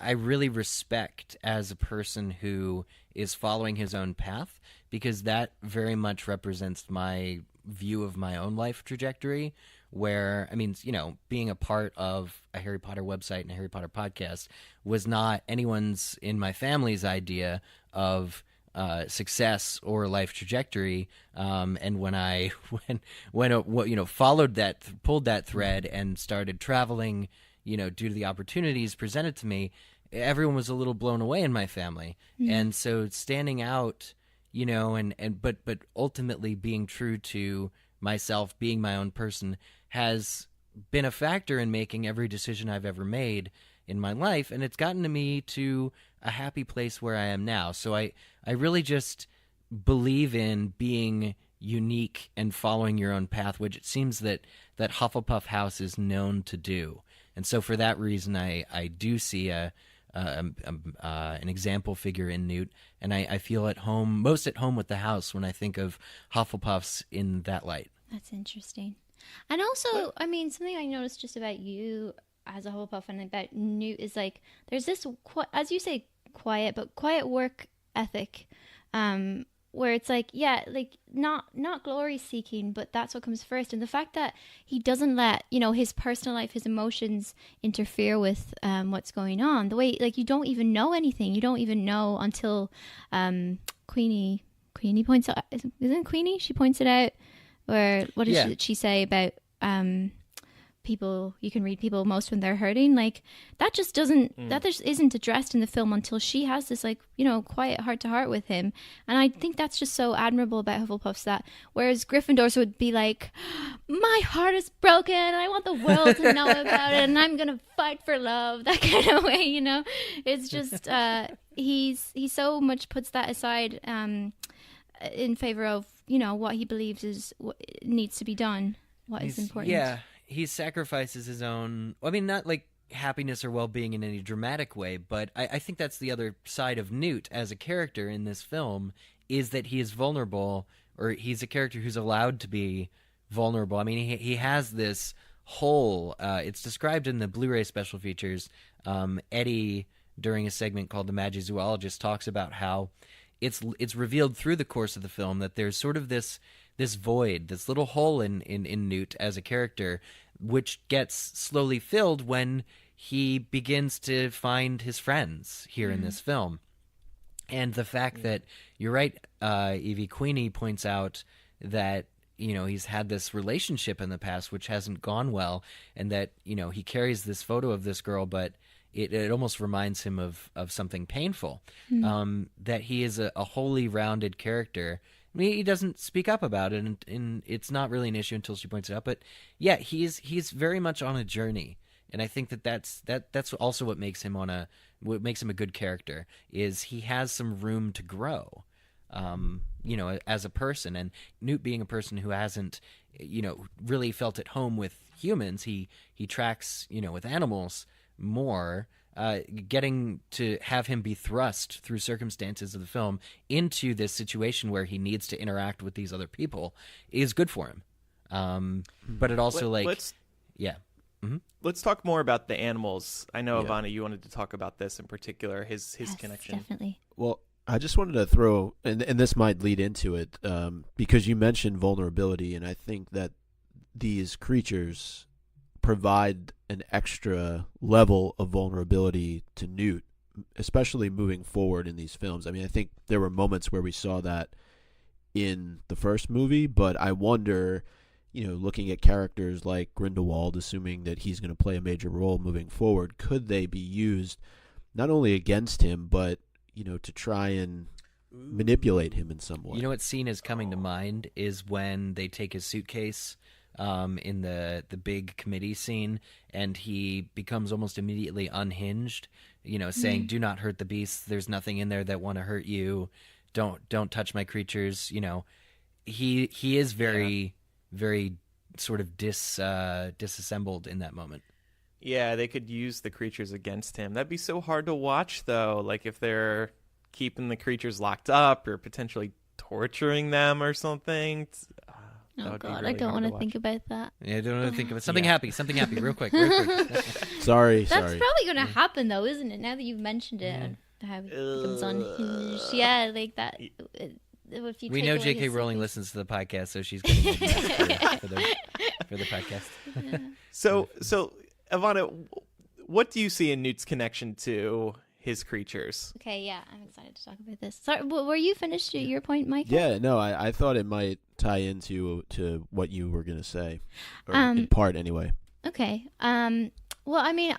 I really respect as a person who is following his own path, because that very much represents my view of my own life trajectory, where, I mean, you know, being a part of a Harry Potter website and a Harry Potter podcast was not anyone's in my family's idea of success or life trajectory. And when I followed that, pulled that thread, and started traveling, due to the opportunities presented to me, everyone was a little blown away in my family. And so standing out, but ultimately being true to myself, being my own person, has been a factor in making every decision I've ever made in my life, and it's gotten to me to a happy place where I am now. So I really just believe in being unique and following your own path, which it seems that Hufflepuff House is known to do. And so for that reason, I do see an example figure in Newt, and I feel most at home with the house when I think of Hufflepuffs in that light. That's interesting. And also, I mean, something I noticed just about you as a Hufflepuff and about Newt is like, there's this, as you say, quiet work ethic, where it's like, yeah, like not glory seeking, but that's what comes first. And the fact that he doesn't let, his personal life, his emotions interfere with what's going on. The way, like, you don't even know anything. You don't even know until Queenie points out, isn't it Queenie? She points it out. Or what did she say about people? You can read people most when they're hurting. Like, that just isn't addressed in the film until she has this, like, quiet heart to heart with him. And I think that's just so admirable about Hufflepuffs, that whereas Gryffindors would be like, my heart is broken and I want the world to know about it and I'm gonna fight for love, that kind of way. It's just he so much puts that aside in favor of what he believes is what needs to be done, what is important. Yeah, he sacrifices his own, not like happiness or well-being in any dramatic way, but I think that's the other side of Newt as a character in this film, is that he is vulnerable, or he's a character who's allowed to be vulnerable. I mean, he has this hole, it's described in the Blu-ray special features. Eddie, during a segment called The Magizoologist, talks about how it's revealed through the course of the film that there's sort of this void, this little hole in Newt as a character, which gets slowly filled when he begins to find his friends here in this film. And the fact that, you're right, Evie, Queenie points out that, he's had this relationship in the past which hasn't gone well, and that, he carries this photo of this girl, but it almost reminds him of something painful. That he is a wholly rounded character. I mean, he doesn't speak up about it, and it's not really an issue until she points it out. But yeah, he's very much on a journey, and I think that's also what makes him a good character, is he has some room to grow, as a person. And Newt, being a person who hasn't, really felt at home with humans, he tracks, with animals more, getting to have him be thrust through circumstances of the film into this situation where he needs to interact with these other people is good for him. But it also let's talk more about the animals. I know, Evanna, you wanted to talk about this in particular, his connection. Definitely. Well, I just wanted to throw, and this might lead into it, because you mentioned vulnerability, and I think that these creatures provide an extra level of vulnerability to Newt, especially moving forward in these films. I mean, I think there were moments where we saw that in the first movie, but I wonder, looking at characters like Grindelwald, assuming that he's going to play a major role moving forward, could they be used not only against him, but, to try and manipulate him in some way? What scene is coming to mind is when they take his suitcase in the big committee scene, and he becomes almost immediately unhinged, saying, "Do not hurt the beasts. There's nothing in there that want to hurt you. Don't touch my creatures." He is very, very sort of disassembled in that moment. Yeah, they could use the creatures against him. That'd be so hard to watch, though. Like, if they're keeping the creatures locked up or potentially torturing them or something. Oh God, really I don't want to think about that. Yeah, I don't want to think about something happy, real quick. Sorry. That's probably going to happen, though, isn't it? Now that you've mentioned it, and how it becomes unhinged. Yeah, like that. If you we know J.K. Rowling listens to the podcast, so she's getting for the podcast. So, Evanna, what do you see in Newt's connection to his creatures. Okay, yeah, I'm excited to talk about this. Sorry, were you finished your point, Mike? Yeah, no, I thought it might tie into what you were going to say, or in part anyway. Okay. Well, I mean,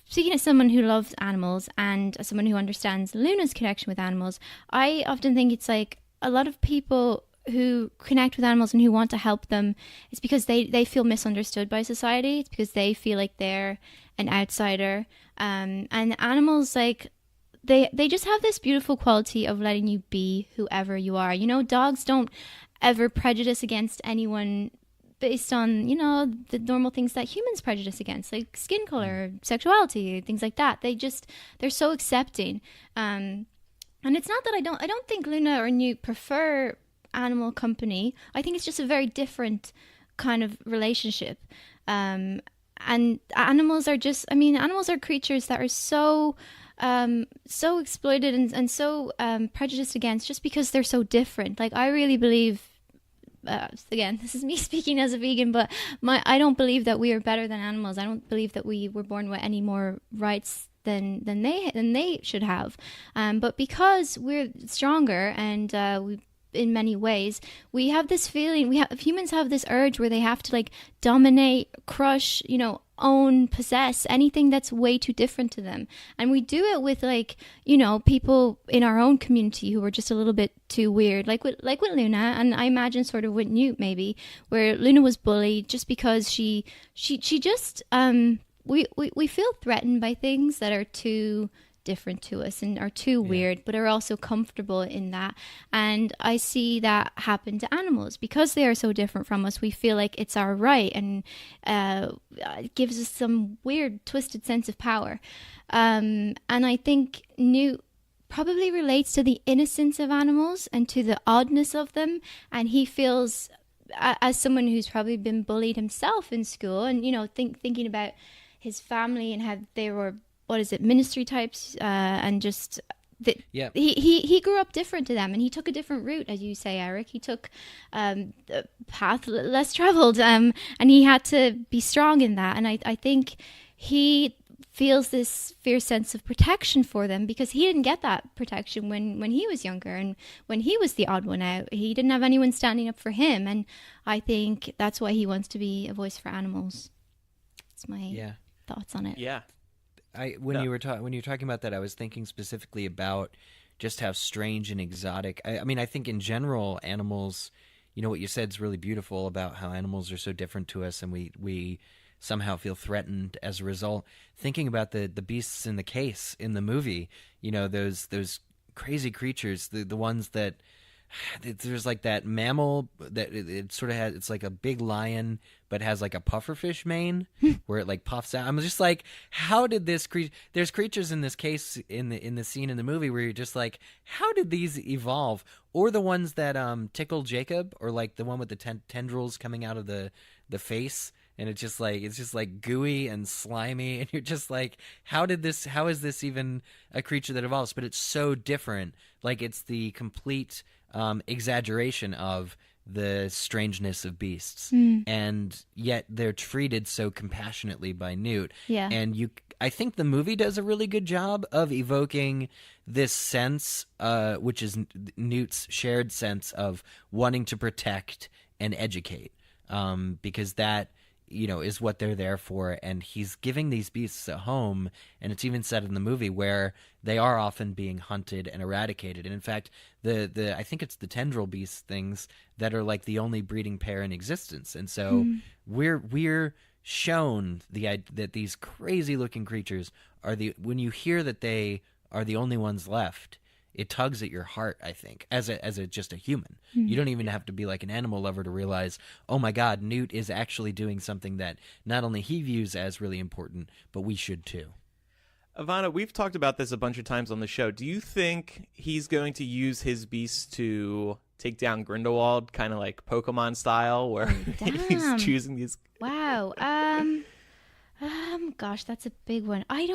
speaking as someone who loves animals and as someone who understands Luna's connection with animals, I often think it's like a lot of people who connect with animals and who want to help them, it's because they feel misunderstood by society. It's because they feel like they're an outsider. And animals, like, they just have this beautiful quality of letting you be whoever you are. You know, dogs don't ever prejudice against anyone based on, you know, the normal things that humans prejudice against, like skin color, sexuality, things like that. They're so accepting. And it's not that I don't think Luna or Newt prefer animal company. I think it's just a very different kind of relationship. And animals are creatures that are so exploited and so prejudiced against just because they're so different. Like, I really believe, again, this is me speaking as a vegan, but I don't believe that we are better than animals. I don't believe that we were born with any more rights than they should have. But because we're stronger and in many ways, we have this feeling, humans have this urge where they have to, like, dominate, crush, you know, own, possess anything that's way too different to them. And we do it with, like, you know, people in our own community who are just a little bit too weird, like with Luna, and I imagine sort of with Newt maybe, where Luna was bullied just because she just we feel threatened by things that are too different to us and are too weird, but are also comfortable in that. And I see that happen to animals because they are so different from us. We feel like it's our right, and it gives us some weird twisted sense of power. And I think Newt probably relates to the innocence of animals and to the oddness of them, and he feels, as someone who's probably been bullied himself in school, and, you know, thinking about his family and how they were, ministry types, and just he grew up different to them, and he took a different route, as you say, Eric. He took the path less traveled, and he had to be strong in that. And I think he feels this fierce sense of protection for them because he didn't get that protection when he was younger, and when he was the odd one out, he didn't have anyone standing up for him. And I think that's why he wants to be a voice for animals. That's my thoughts on it. Yeah. When you were talking about that, I was thinking specifically about just how strange and exotic. I mean, I think in general, animals, you know, what you said is really beautiful about how animals are so different to us, and we somehow feel threatened as a result. Thinking about the beasts in the case in the movie, you know, those crazy creatures, the ones that there's like that mammal that it sort of has, it's like a big lion but has like a pufferfish mane where it like puffs out. I'm just like, how did this there's creatures in this case in the scene in the movie where you're just like, how did these evolve? Or the ones that tickle Jacob, or like the one with the tendrils coming out of the face, and it's just like gooey and slimy, and you're just like, how is this even a creature that evolves? But it's so different. Like, it's the complete exaggeration of the strangeness of beasts, and yet they're treated so compassionately by Newt. Yeah. And I think the movie does a really good job of evoking this sense, which is Newt's shared sense of wanting to protect and educate, because that, you know, is what they're there for. And he's giving these beasts a home, and it's even said in the movie where they are often being hunted and eradicated. And in fact, I think it's the tendril beast things that are like the only breeding pair in existence. And so we're shown that these crazy looking creatures are when you hear that they are the only ones left, it tugs at your heart, I think, as just a human. You don't even have to be like an animal lover to realize, oh my God, Newt is actually doing something that not only he views as really important, but we should too. Evanna, we've talked about this a bunch of times on the show. Do you think he's going to use his beast to take down Grindelwald, kind of like Pokemon style, where he's choosing these? Wow. Gosh, that's a big one. I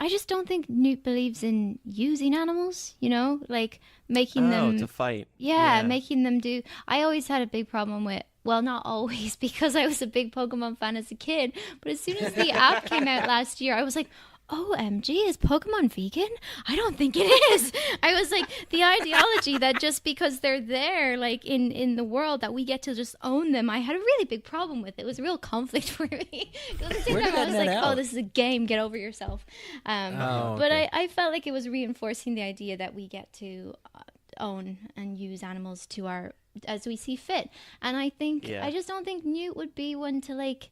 just don't think Newt believes in using animals, you know, like making them to fight. Yeah, making them do. I always had a big problem with, well, not always, because I was a big Pokemon fan as a kid, but as soon as the app came out last year, I was like, OMG, is Pokemon vegan? I don't think it is. I was like, the ideology that just because they're there, like in the world, that we get to just own them, I had a really big problem with it. It was a real conflict for me. I was like, oh, this is a game, get over yourself. But I felt like it was reinforcing the idea that we get to own and use animals to our, as we see fit. And I think, I just don't think Newt would be one to like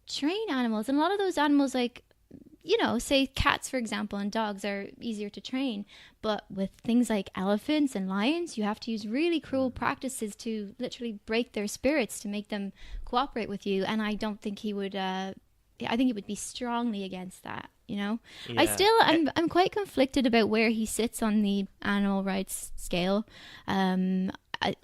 train animals. And a lot of those animals, like, you know, say cats, for example, and dogs are easier to train. But with things like elephants and lions, you have to use really cruel practices to literally break their spirits to make them cooperate with you. And I don't think he would, I think he would be strongly against that, you know? Yeah. I'm quite conflicted about where he sits on the animal rights scale,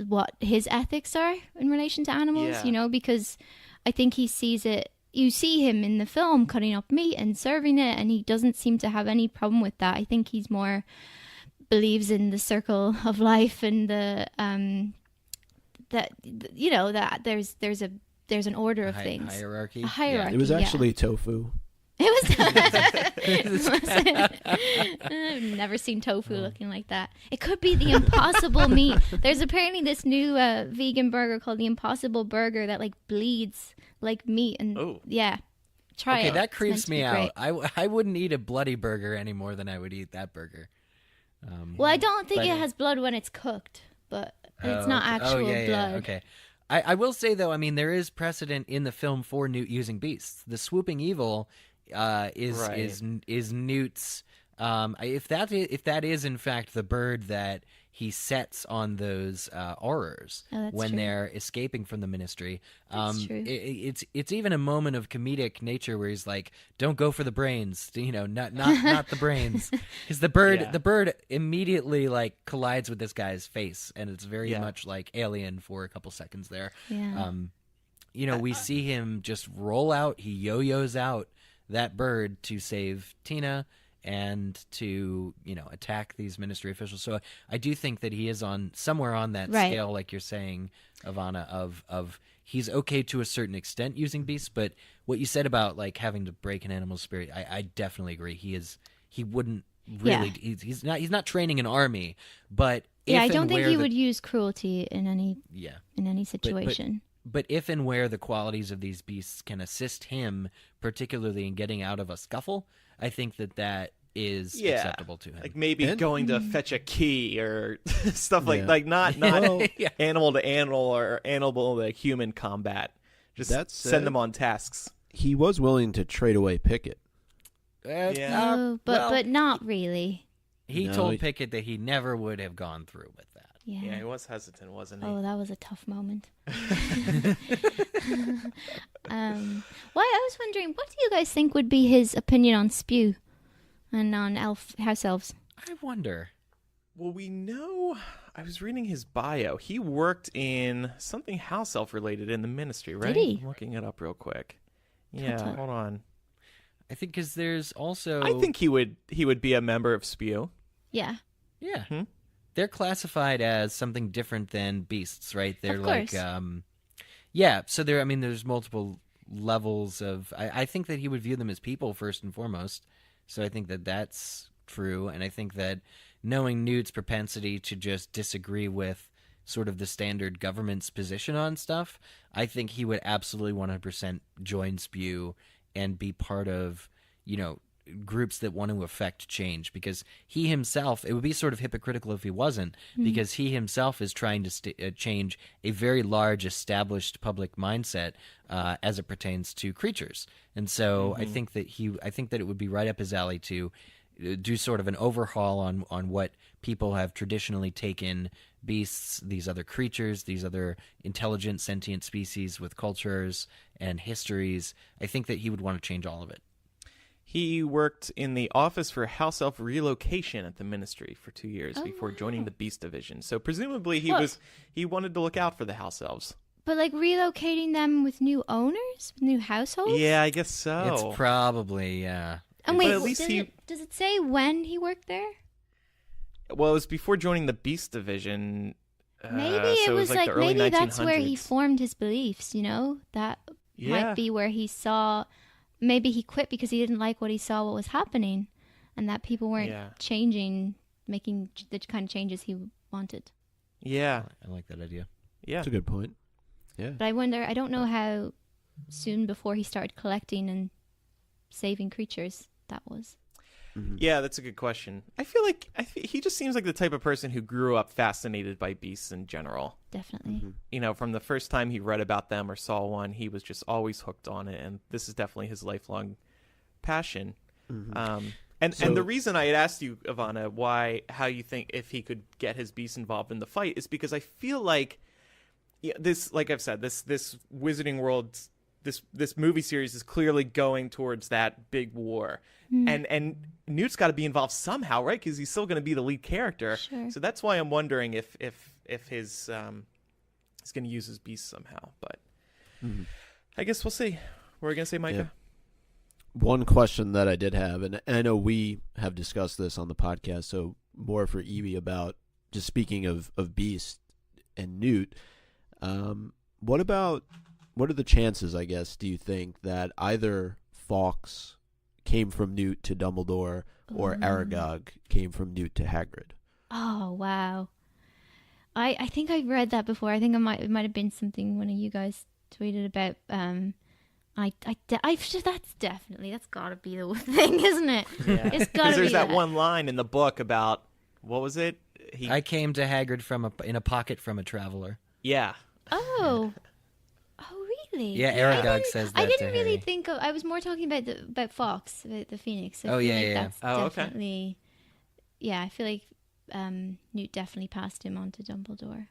what his ethics are in relation to animals, you know, because I think he sees it. You see him in the film cutting up meat and serving it, and he doesn't seem to have any problem with that. I think he's more believes in the circle of life and the that you know that there's an order of things, hierarchy. A hierarchy. It was actually tofu. It was. I've never seen tofu looking like that. It could be the Impossible meat. There's apparently this new vegan burger called the Impossible Burger that like bleeds like meat, and try it. Okay, that creeps me out. I wouldn't eat a bloody burger any more than I would eat that burger. Well, I don't think it has blood when it's cooked, but it's not actual blood. Okay. I will say though, I mean, there is precedent in the film for Newt using beasts. The swooping evil is Newt's. If that is in fact the bird that he sets on those aurors when they're escaping from the ministry, it's even a moment of comedic nature where he's like, "Don't go for the brains," you know, not the brains, because the bird immediately like collides with this guy's face, and it's very much like Alien for a couple seconds there. Yeah. You know, we see him just roll out. He yo-yos out that bird to save Tina and to, you know, attack these ministry officials. So I do think that he is on somewhere on that scale, like you're saying, Evanna, of he's okay to a certain extent using beasts, but what you said about like having to break an animal's spirit, I definitely agree. He wouldn't really he's not training an army, but I don't think he would use cruelty in any situation. But if and where the qualities of these beasts can assist him, particularly in getting out of a scuffle, I think that is acceptable to him. Like maybe going to fetch a key or stuff like not animal to animal or animal to human combat. Just send them on tasks. He was willing to trade away Pickett. But not really. He told Pickett that he never would have gone through with that. Yeah, he was hesitant, wasn't he? Oh, that was a tough moment. I was wondering, what do you guys think would be his opinion on Spew and on house elves? I wonder. Well, we know, I was reading his bio. He worked in something house elf related in the ministry, right? Did he? I'm looking it up real quick. Yeah, hold on. I think because there's also... I think he would be a member of Spew. Yeah. Yeah. They're classified as something different than beasts, right? They're like, so there. I mean, there's multiple levels of. I think that he would view them as people first and foremost. So I think that that's true, and I think that knowing Newt's propensity to just disagree with sort of the standard government's position on stuff, I think he would absolutely 100% join Spew and be part of, you know, groups that want to affect change, because he himself, it would be sort of hypocritical if he wasn't, because he himself is trying to change a very large established public mindset as it pertains to creatures. And so I think that it would be right up his alley to do sort of an overhaul on what people have traditionally taken beasts, these other creatures, these other intelligent sentient species with cultures and histories. I think that he would want to change all of it. He worked in the Office for House Elf Relocation at the Ministry for 2 years before joining the Beast Division. So presumably he wanted to look out for the House Elves. But like relocating them with new owners, with new households? Yeah, I guess so. It's probably, yeah. And wait, at least does it say when he worked there? Well, it was before joining the Beast Division. Maybe so it was like the early maybe that's where he 1900s. formed his beliefs, that might be where he saw, maybe he quit because he didn't like what he saw what was happening, and that people weren't changing, making the kind of changes he wanted. Yeah. I like that idea. Yeah. That's a good point. Yeah. But I don't know how soon before he started collecting and saving creatures that was. Mm-hmm. Yeah, that's a good question. I feel like he just seems like the type of person who grew up fascinated by beasts in general. Definitely. Mm-hmm. From the first time he read about them or saw one, he was just always hooked on it, and this is definitely his lifelong passion. Mm-hmm. And the reason I had asked you, Evanna, how you think if he could get his beasts involved in the fight is because I feel like this, like I've said, this Wizarding World, this movie series is clearly going towards that big war. And Newt's got to be involved somehow, right? Because he's still going to be the lead character. Sure. So that's why I'm wondering if his he's going to use his beast somehow. But I guess we'll see. What are we going to say, Micah? Yeah. One question that I did have, and I know we have discussed this on the podcast, so more for Evie about just speaking of Beast and Newt. What are the chances, I guess, do you think, that either Fawkes came from Newt to Dumbledore or Aragog came from Newt to Hagrid? Oh, wow. I think I've read that before. I think it might have been something one of you guys tweeted about. That's gotta be the thing, isn't it? Yeah. It's gotta be. There's that one line in the book about, what was it? I came to Hagrid in a pocket from a traveler. Yeah. Oh, really? Yeah, Aragog says that. I didn't to really Harry. think of. I was more talking about Fawkes, about the Phoenix. Oh, yeah. That's Oh, okay. definitely. Yeah, I feel like Newt definitely passed him on to Dumbledore.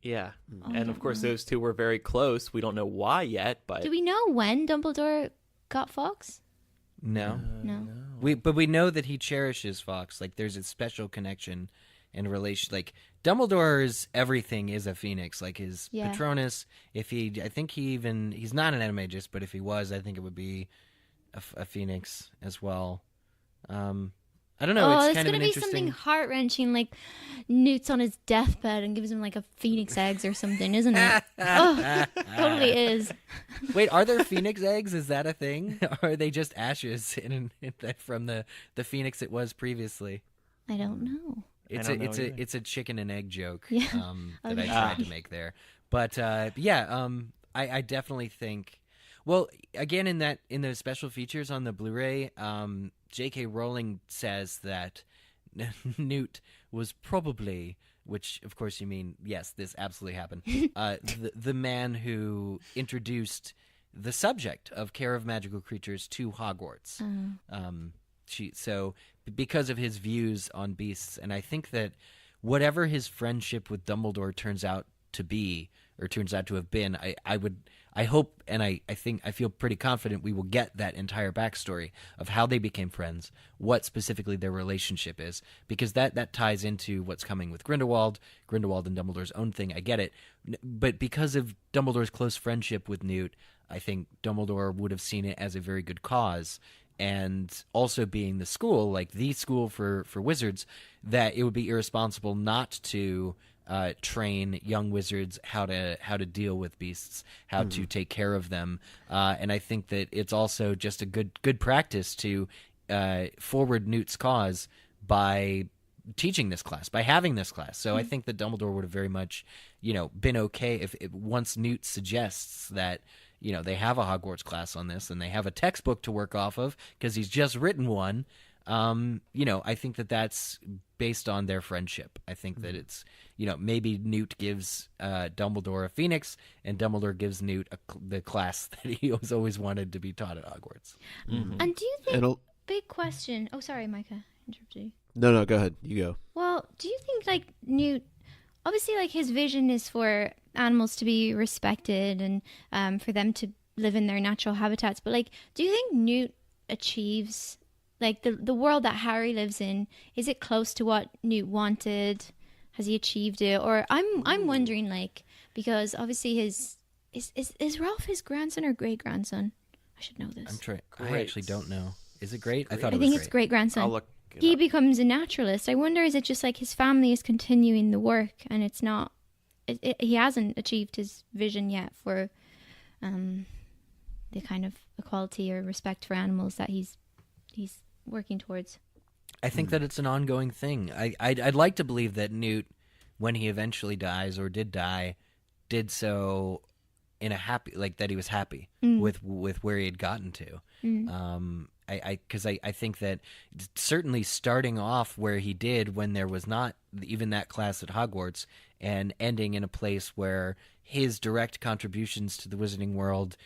Yeah. Oh, I And don't of course, know. those two were very close. We don't know why yet, but Do we know when Dumbledore got Fawkes? No. No. But we know that he cherishes Fawkes. Like, there's a special connection and relation. Like, Dumbledore's everything is a phoenix. Like, his Patronus, I think he's not an animagus, but if he was, I think it would be a phoenix as well. I don't know. Oh, it's it's kind of gonna an be interesting. something heart-wrenching, like Newt's on his deathbed and gives him like a phoenix eggs or something, isn't it? Oh, totally is. Wait, are there phoenix eggs? Is that a thing? Or are they just ashes from the phoenix it was previously? I don't know. It's a chicken and egg joke Yeah. that I tried to make there. But I definitely think. Well, again, in those special features on the Blu-ray, J.K. Rowling says that Newt was probably, which of course you mean, yes, this absolutely happened, the man who introduced the subject of care of magical creatures to Hogwarts. So because of his views on beasts, and I think that whatever his friendship with Dumbledore turns out to be, or turns out to have been, I hope, and I think, I feel pretty confident we will get that entire backstory of how they became friends, what specifically their relationship is, because that ties into what's coming with Grindelwald and Dumbledore's own thing. I get it. But because of Dumbledore's close friendship with Newt, I think Dumbledore would have seen it as a very good cause. And also being the school, like the school for wizards, that it would be irresponsible not to train young wizards how to deal with beasts, how to take care of them, and I think that it's also just a good practice to forward Newt's cause by teaching this class, by having this class. So I think that Dumbledore would have very much, been okay if once Newt suggests that they have a Hogwarts class on this and they have a textbook to work off of because he's just written one. I think that that's based on their friendship. I think that it's, maybe Newt gives Dumbledore a phoenix and Dumbledore gives Newt the class that he has always wanted to be taught at Hogwarts. And do you think, big question. Oh, sorry, Micah. Interrupted you. No, go ahead. You go. Well, do you think, like, Newt, obviously, like, his vision is for animals to be respected and for them to live in their natural habitats. But, like, do you think Newt achieves, like, the world that Harry lives in, is it close to what Newt wanted? Has he achieved it? Or I'm wondering, like, because obviously is Ralph his grandson or great-grandson? I should know this. I actually don't know. Is it great? I think it's great-grandson. I'll look it He up. becomes a naturalist. I wonder, is it just like his family is continuing the work and it's not he hasn't achieved his vision yet for the kind of equality or respect for animals that he's working towards. I think that it's an ongoing thing. I'd like to believe that Newt, when he eventually dies or did die, did so in a happy, like that he was happy with where he had gotten to. Because I think that certainly starting off where he did when there was not even that class at Hogwarts, and ending in a place where his direct contributions to the wizarding world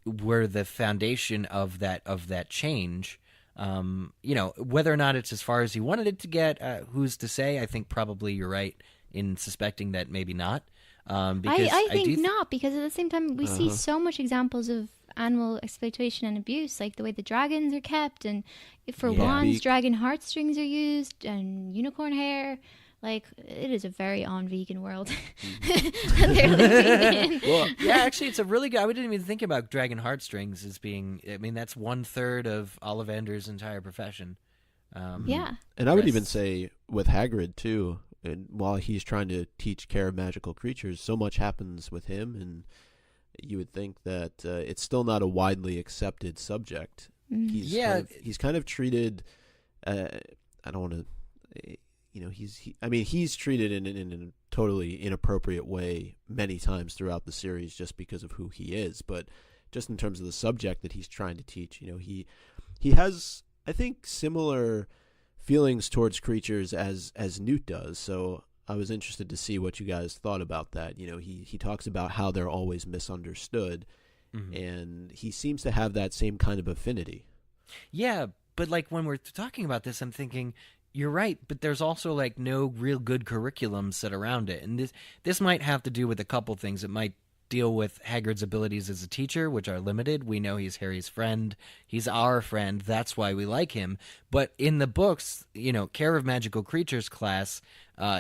were the foundation of that change. Whether or not it's as far as he wanted it to get, who's to say? I think probably you're right in suspecting that maybe not. Because I think not, because at the same time we see so much examples of animal exploitation and abuse, like the way the dragons are kept, and for wands, dragon heartstrings are used, and unicorn hair. Like, it is a very vegan world that they're living in. Well, yeah, actually, it's a really good... I didn't even think about dragon heartstrings as being... I mean, that's 1/3 of Ollivander's entire profession. Yeah. And I would even say with Hagrid, too, and while he's trying to teach care of magical creatures, so much happens with him, and you would think that it's still not a widely accepted subject. He's kind of treated... I don't want to... he's treated in a totally inappropriate way many times throughout the series just because of who he is. But just in terms of the subject that he's trying to teach, he has, I think, similar feelings towards creatures as Newt does. So I was interested to see what you guys thought about that. He talks about how they're always misunderstood, and he seems to have that same kind of affinity. Yeah, but like when we're talking about this, I'm thinking... You're right, but there's also like no real good curriculum set around it. And this might have to do with a couple things. It might deal with Hagrid's abilities as a teacher, which are limited. We know he's Harry's friend. He's our friend. That's why we like him. But in the books, Care of Magical Creatures class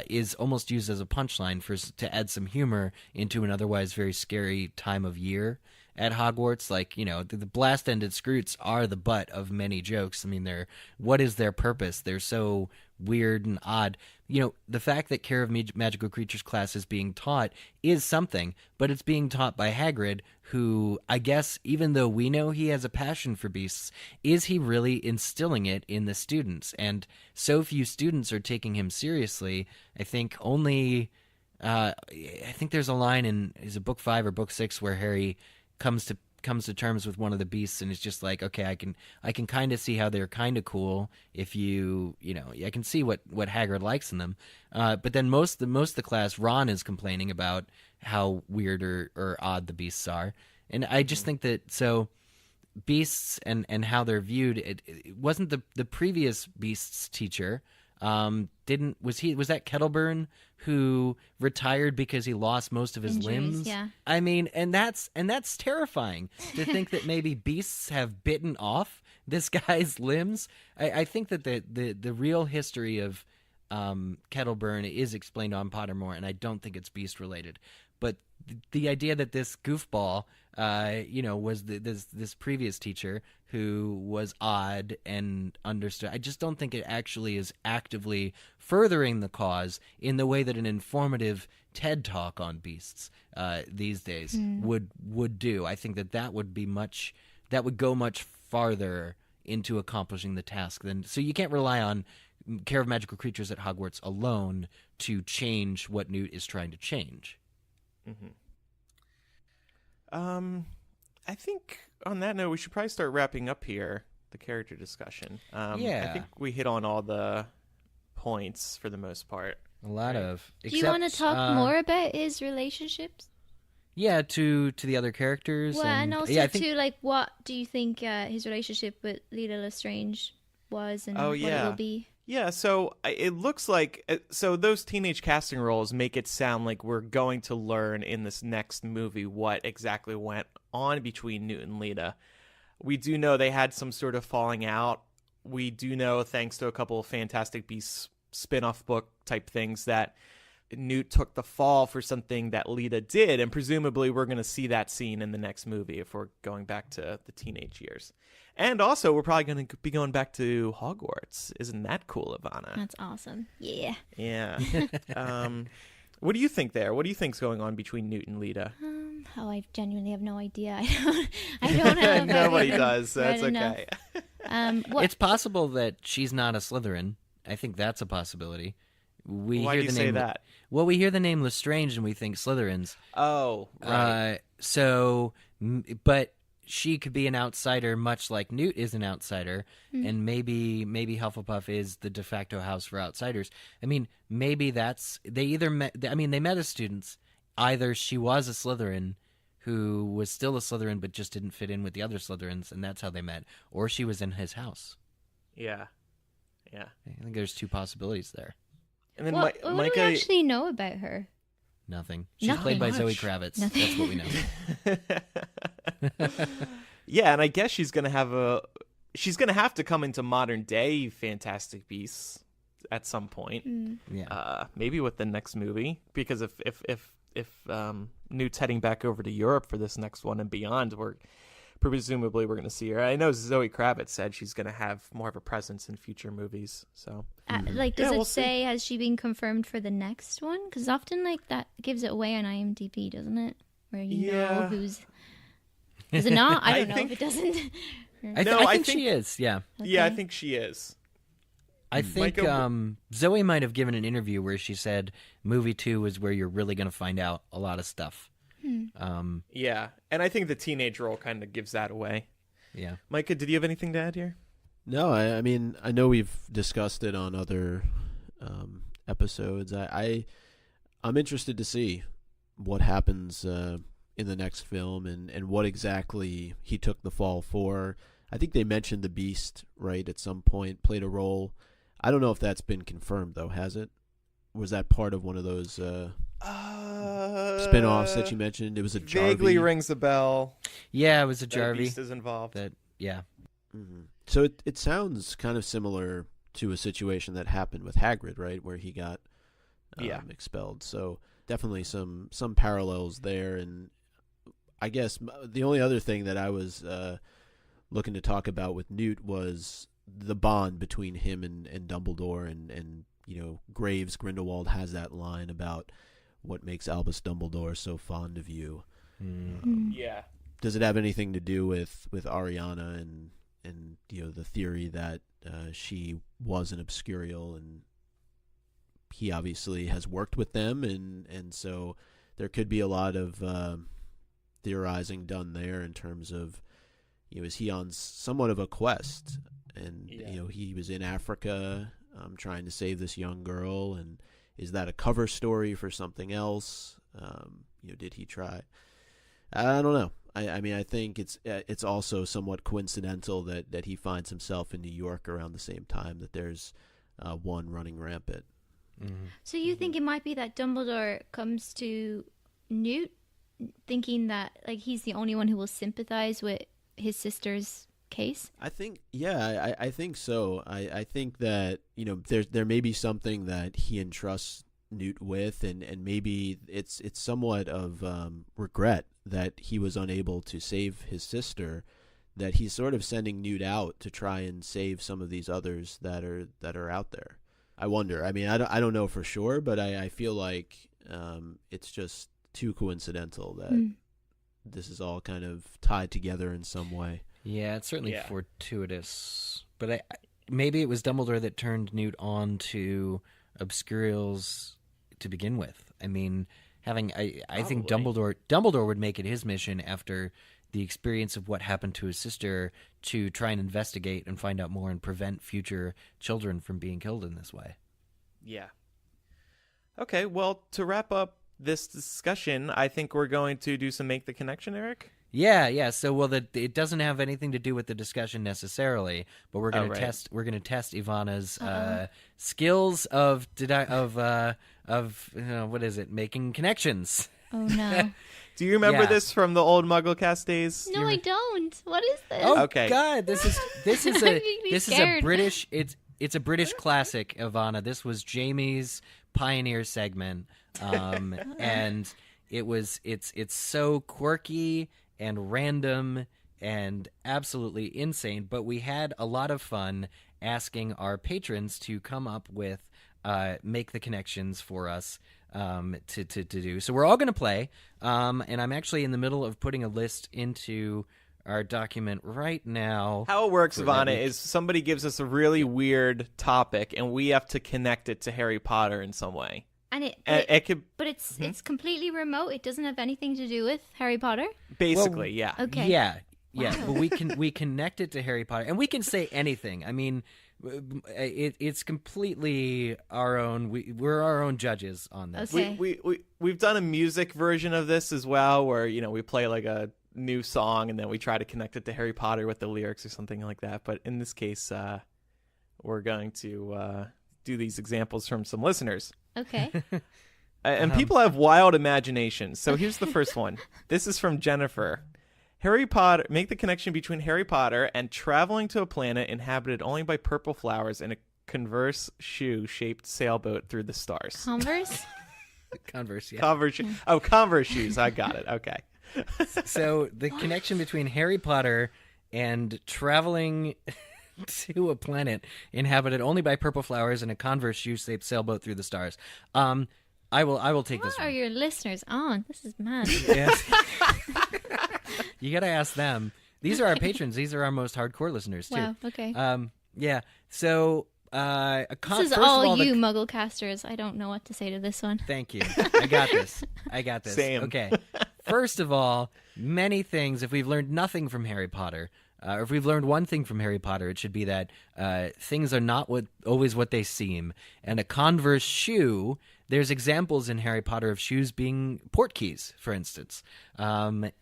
is almost used as a punchline to add some humor into an otherwise very scary time of year at Hogwarts. Like, the blast-ended Scroots are the butt of many jokes. I mean, what is their purpose? They're so weird and odd. The fact that Care of Magical Creatures class is being taught is something, but it's being taught by Hagrid, who, I guess, even though we know he has a passion for beasts, is he really instilling it in the students? And so few students are taking him seriously. I think only... I think there's a line is it book 5 or book 6 where Harry comes to terms with one of the beasts and is just like, okay, I can kind of see how they're kind of cool if I can see what Hagrid likes in them. But then most of the class, Ron is complaining about how weird or odd the beasts are. And I just think that, so beasts and how they're viewed, it wasn't the previous beasts teacher. Was that Kettleburn who retired because he lost most of his limbs? Yeah. I mean, and that's terrifying to think that maybe beasts have bitten off this guy's limbs. I think that the real history of Kettleburn is explained on Pottermore, and I don't think it's beast related. But the idea that this goofball, was this previous teacher who was odd and understood, I just don't think it actually is actively furthering the cause in the way that an informative TED Talk on beasts these days would do. I think that would go much farther into accomplishing the task than. So you can't rely on Care of Magical Creatures at Hogwarts alone to change what Newt is trying to change. I think on that note, we should probably start wrapping up here the character discussion. I think we hit on all the points for the most part. A lot of. Do you want to talk more about his relationships? Yeah, to the other characters. Well, and also to what do you think his relationship with Leta Lestrange was, and what it will be? Yeah, so it looks like those teenage casting roles make it sound like we're going to learn in this next movie what exactly went on between Newt and Leta. We do know they had some sort of falling out. We do know, thanks to a couple of Fantastic Beasts spin-off book type things, that Newt took the fall for something that Leta did, and presumably we're going to see that scene in the next movie if we're going back to the teenage years. And also, we're probably going to be going back to Hogwarts. Isn't that cool, Evanna? That's awesome. Yeah. Yeah. What do you think there? What do you think's going on between Newt and Leta? I genuinely have no idea. I don't have. Nobody does. So that's okay. It's possible that she's not a Slytherin. I think that's a possibility. Why do you say that? Well, we hear the name Lestrange and we think Slytherins. Oh, right. But she could be an outsider, much like Newt is an outsider, and maybe Hufflepuff is the de facto house for outsiders. I mean, maybe they met as students. Either she was a Slytherin who was still a Slytherin but just didn't fit in with the other Slytherins, and that's how they met, or she was in his house. Yeah. I think there's two possibilities there. And then what do we actually know about her? Nothing. She's played by Zoe Kravitz. Nothing. That's what we know. Yeah, and I guess she's gonna have to come into modern day Fantastic Beasts at some point. Yeah. Maybe with the next movie, because if Newt's heading back over to Europe for this next one and beyond, presumably we're going to see her. I know Zoe Kravitz said she's going to have more of a presence in future movies. So, does it say has she been confirmed for the next one? Because often that gives it away on IMDb, doesn't it? Where you know who's. Is it not? I don't know if it doesn't. I think she is. Yeah. Okay. Yeah, I think she is. I think Zoe might have given an interview where she said movie 2 is where you're really going to find out a lot of stuff. Yeah, and I think the teenage role kind of gives that away. Yeah. Micah, did you have anything to add here? No, I mean, I know we've discussed it on other episodes. I'm interested to see what happens in the next film and what exactly he took the fall for. I think they mentioned the Beast, right, at some point, played a role. I don't know if that's been confirmed, though, has it? Was that part of one of those spin-offs that you mentioned? It was a Jarvie. Vaguely rings a bell. Yeah, it was a Jarvie. Beast is involved. Yeah. Mm-hmm. So it sounds kind of similar to a situation that happened with Hagrid, right, where he got expelled. So definitely some parallels there. And I guess the only other thing that I was looking to talk about with Newt was the bond between him and Dumbledore, and Graves Grindelwald has that line about what makes Albus Dumbledore so fond of you. Yeah. Does it have anything to do with Arianna and the theory that she was an Obscurial, and he obviously has worked with them, and so there could be a lot of theorizing done there in terms of is he on somewhat of a quest, and he was in Africa trying to save this young girl, and is that a cover story for something else? Did he try? I don't know. I mean, I think it's also somewhat coincidental that he finds himself in New York around the same time that there's one running rampant. Mm-hmm. So you think it might be that Dumbledore comes to Newt thinking that he's the only one who will sympathize with his sister's case? I think, I think so. I think that there may be something that he entrusts Newt with, and maybe it's somewhat of regret that he was unable to save his sister, that he's sort of sending Newt out to try and save some of these others that are out there. I wonder. I mean, I don't know for sure, but I feel like it's just too coincidental that this is all kind of tied together in some way. Yeah, it's certainly fortuitous. But maybe it was Dumbledore that turned Newt on to Obscurials to begin with. I mean, I think Dumbledore would make it his mission after the experience of what happened to his sister to try and investigate and find out more and prevent future children from being killed in this way. Yeah. Okay, well, to wrap up this discussion, I think we're going to do some Make the Connection, Eric. Yeah. So, it doesn't have anything to do with the discussion necessarily, but we're going to test. We're going to test Evanna's skills of what is it? Making connections. Oh no! Do you remember this from the old MuggleCast days? No, I don't. What is this? Oh, okay. God, this is a British. It's a British classic, Evanna. This was Jamie's pioneer segment, and it's so quirky and random and absolutely insane. But we had a lot of fun asking our patrons to come up with make the connections for us to do. So we're all going to play, and I'm actually in the middle of putting a list into our document right now. How it works, Evanna, is somebody gives us a really weird topic, and we have to connect it to Harry Potter in some way. And it's completely remote. It doesn't have anything to do with Harry Potter. Basically, yeah. Okay. Yeah. Wow. But we connect it to Harry Potter, and we can say anything. I mean, it's completely our own. We're our own judges on this. Okay. We've done a music version of this as well, where we play like a new song and then we try to connect it to Harry Potter with the lyrics or something like that. But in this case, we're going to do these examples from some listeners. Okay. And people have wild imaginations. So here's the first one. This is from Jennifer. Harry Potter. Make the connection between Harry Potter and traveling to a planet inhabited only by purple flowers and a Converse shoe-shaped sailboat through the stars. Converse? Converse, yeah. Converse shoes. I got it. Okay. So the connection between Harry Potter and traveling to a planet inhabited only by purple flowers and a Converse shoe-shaped sailboat through the stars. I will take this one. What are your listeners on? This is mad. Yes. You got to ask them. These are our patrons. These are our most hardcore listeners too. Wow. Okay. Yeah. So this is all you MuggleCasters. I don't know what to say to this one. Thank you. I got this. Same. Okay. First of all, many things. If we've learned nothing from Harry Potter, or if we've learned one thing from Harry Potter, it should be that things are not always what they seem. And a Converse shoe. There's examples in Harry Potter of shoes being port keys, for instance. And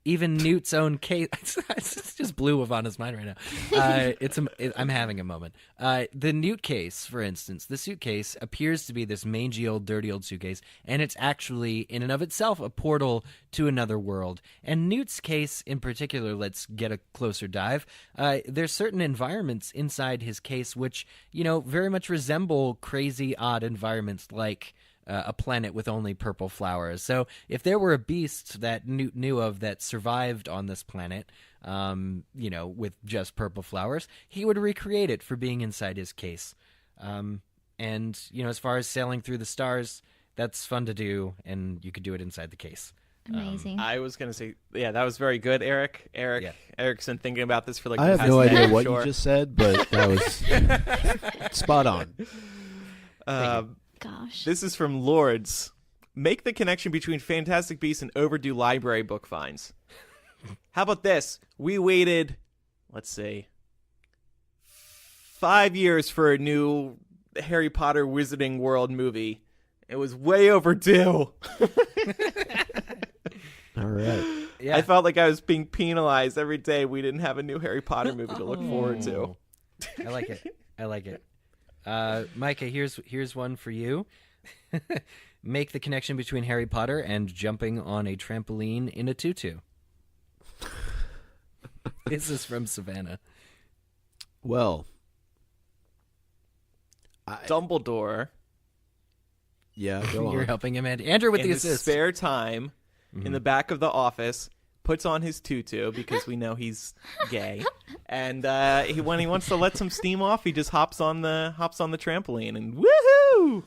even Newt's own case. It's just blew Evanna's mind right now. I'm having a moment. The Newt case, for instance, the suitcase appears to be this mangy old, dirty old suitcase, and it's actually, in and of itself, a portal to another world. And Newt's case in particular, let's get a closer dive. There's certain environments inside his case which, very much resemble crazy, odd environments like a planet with only purple flowers. So if there were a beast that Newt knew of that survived on this planet, with just purple flowers, he would recreate it for being inside his case. And, as far as sailing through the stars, that's fun to do, and you could do it inside the case. Amazing. I was going to say, yeah, that was very good, Eric. Eric's been thinking about this for I have no idea what you just said, but that was spot on. Gosh. This is from Lords. Make the connection between Fantastic Beasts and overdue library book finds. How about this? We waited, let's see, 5 years for a new Harry Potter Wizarding World movie. It was way overdue. All right. Yeah. I felt like I was being penalized every day we didn't have a new Harry Potter movie to look forward to. I like it. Micah, here's one for you. Make the connection between Harry Potter and jumping on a trampoline in a tutu. This is from Savannah. Well, Dumbledore. Yeah, go on. You're helping him, Andrew, with the assist. In his spare time, in the back of the office, puts on his tutu because we know he's gay, and when he wants to let some steam off, he just hops on the trampoline and woohoo!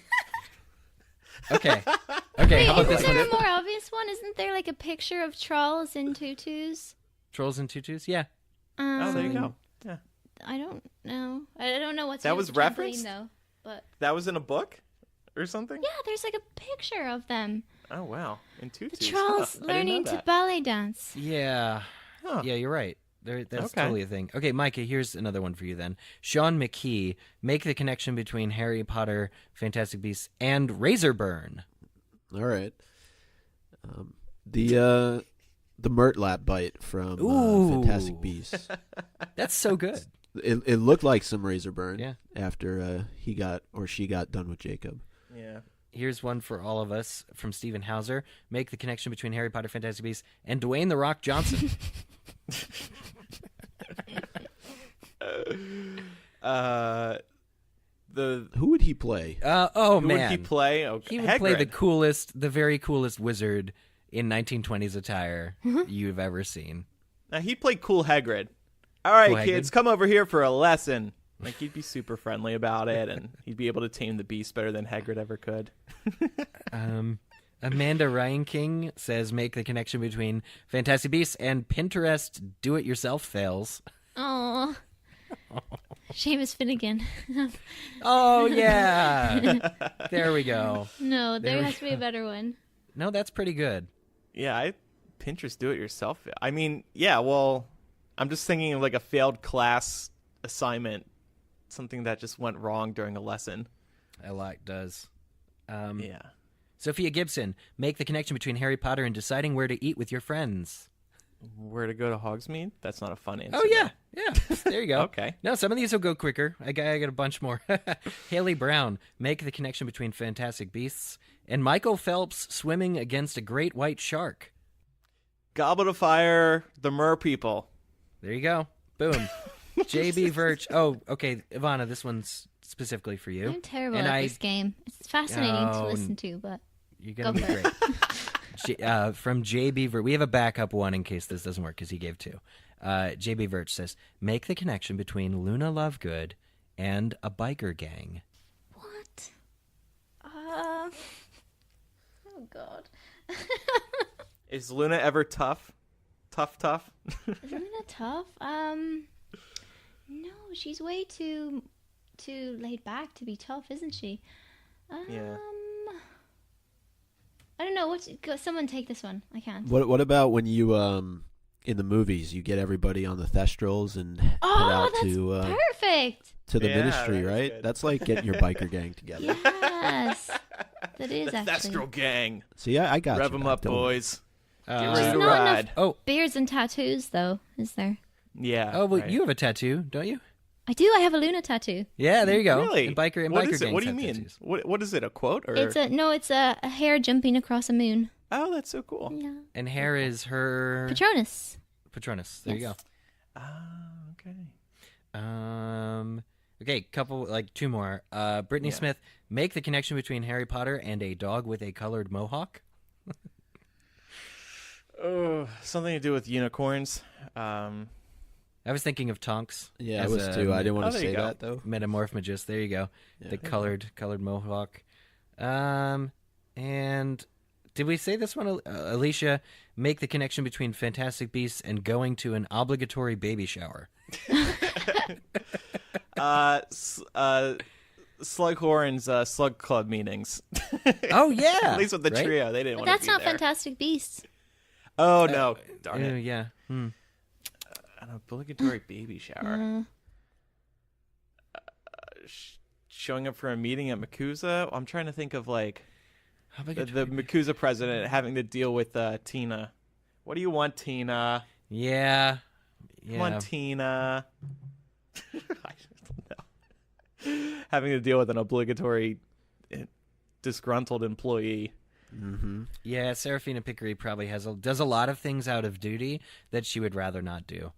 Okay. Wait, how about isn't this there one? a more obvious one? Isn't there like a picture of trolls in tutus? Trolls in tutus? Yeah. Oh, there you go. Yeah. I don't know. I don't know what's that was referenced though. But that was in a book or something. Yeah, there's like a picture of them. Oh wow, in tutus. The trolls learning to ballet dance. Yeah. Huh. Yeah, you're right. That's totally a thing. Okay, Micah, here's another one for you then. Sean McKee, make the connection between Harry Potter, Fantastic Beasts, and Razorburn. All right. The Murtlap bite from Fantastic Beasts. That's so good. It looked like some Razorburn. Yeah. After he got done with Jacob. Yeah. Here's one for all of us from Stephen Hauser. Make the connection between Harry Potter, Fantastic Beasts, and Dwayne The Rock Johnson. Who would he play? Who would he play? Okay. He would play the very coolest wizard in 1920s attire you've ever seen. He'd play cool Hagrid. All right, Cool kids, Hagrid. come over here for a lesson. Like, he'd be super friendly about it, and he'd be able to tame the beast better than Hagrid ever could. Amanda Ryan King says, make the connection between Fantastic Beasts and Pinterest do-it-yourself fails. Oh, Seamus Finnegan. Oh, yeah. There we go. No, there has to be a better one. No, that's pretty good. Yeah, Pinterest do-it-yourself. I mean, yeah, well, I'm just thinking of like a failed class assignment, something that just went wrong during a lesson. A lot does. Yeah. Sophia Gibson, make the connection between Harry Potter and deciding where to eat with your friends. Where to go to Hogsmeade? That's not a fun answer. Oh, yeah. Yeah. There you go. Okay. No, some of these will go quicker. I got a bunch more. Haley Brown, make the connection between Fantastic Beasts and Michael Phelps swimming against a great white shark. Goblet of Fire, the Mer People. There you go. Boom. JB Virch. Oh, okay. Evanna, this one's specifically for you. I'm terrible at this game. It's fascinating to listen to, but you're going to be great. From JB Virch. We have a backup one in case this doesn't work because he gave two. JB Virch says, make the connection between Luna Lovegood and a biker gang. What? Oh, God. Is Luna ever tough? Tough? Is Luna tough? No, she's way too laid back to be tough, isn't she? Yeah. I don't know. Someone take this one. I can't. What about when you in the movies you get everybody on the Thestrals and head out that's perfect. to the Yeah, ministry, that's right? good. That's like getting your biker gang together. Yes, that is The actually. Thestral Gang. See, I got Rev you. them up, Don't- boys. Get ready There's to not ride. enough Oh, beards and tattoos, though, is there? Yeah. oh, well, right. you have a tattoo, don't you? I do. I have a Luna tattoo. Yeah, there you go. Really? And biker What gangs is it? have What do you mean? tattoos. What is it? A quote or? It's a hair jumping across a moon. Oh, that's so cool. Yeah. And hair is her Patronus. Patronus. There you Yes. go. Okay. Okay, two more. Brittany Yeah. Smith, make the connection between Harry Potter and a dog with a colored mohawk. Oh, something to do with unicorns. I was thinking of Tonks. Yeah, I as was a too. I didn't want Oh, to there you say go. that though. Metamorphmagus. There you go. Yeah. The colored mohawk. And did we say this one, Alicia? Make the connection between Fantastic Beasts and going to an obligatory baby shower. Slughorn's Slug Club meetings. Oh yeah, At least with the right? trio, they didn't But want to that's be not there. Fantastic Beasts. Oh no! Darn it! Yeah. An obligatory baby shower. Showing up for a meeting at MACUSA. I'm trying to think of like the MACUSA president having to deal with Tina. What do you want, Tina? Yeah. Come on, Tina. I don't know. Having to deal with an obligatory disgruntled employee. Mm-hmm. Yeah, Serafina Pickery probably does a lot of things out of duty that she would rather not do.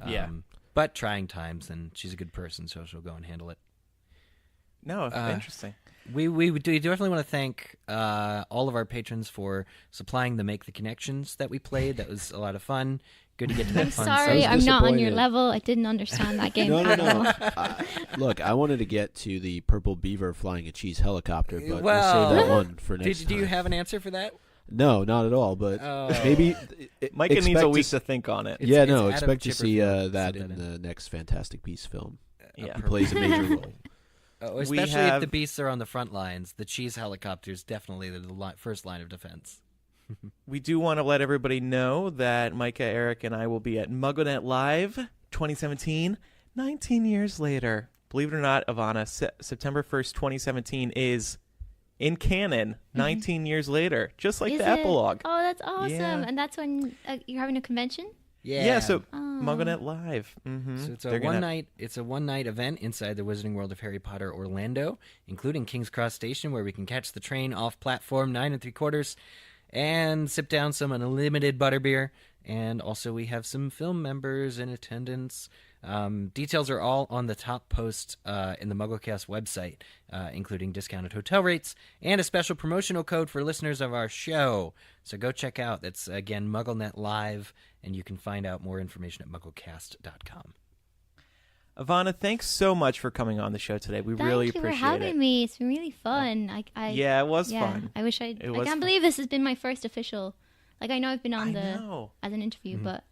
Yeah. But trying times, and she's a good person, so she'll go and handle it. No, interesting. We definitely want to thank all of our patrons for supplying the Make the Connections that we played. That was a lot of fun. Good to get to that I'm fun sorry, stuff. I'm not on your disappointed. level. I didn't understand that game No. at all. Look, I wanted to get to the purple beaver flying a cheese helicopter, but Well, we'll save that one for next time. Do you have an answer for that? No, not at all. But Oh. maybe Micah needs a week to think on it. Yeah, It's no, Adam expect to see Chipperfield that said in that the next Fantastic Beasts film. Yeah. He plays a major role. Especially if have- the beasts are on the front lines. The cheese helicopter is definitely the first line of defense. We do want to let everybody know that Micah, Eric, and I will be at MuggleNet Live 2017, 19 years later. Believe it or not, Evanna, September 1st, 2017 is in canon 19 years later, just like Is the it? epilogue. Oh, that's awesome. Yeah. And that's when you're having a convention? Yeah, so Oh. MuggleNet Live. Mm-hmm. So it's a They're gonna- one night event inside the Wizarding World of Harry Potter Orlando, including King's Cross Station, where we can catch the train off platform 9 3/4 and sip down some unlimited butterbeer. And also we have some film members in attendance. Details are all on the top post in the MuggleCast website, including discounted hotel rates and a special promotional code for listeners of our show. So go check out. That's, again, MuggleNet Live, and you can find out more information at MuggleCast.com. Evanna, thanks so much for coming on the show today. We really appreciate it. Thank you for having me. It's been really fun. Yeah, it was fun. I wish I can't believe this has been my first official. Like, I know I've been on as an interview, but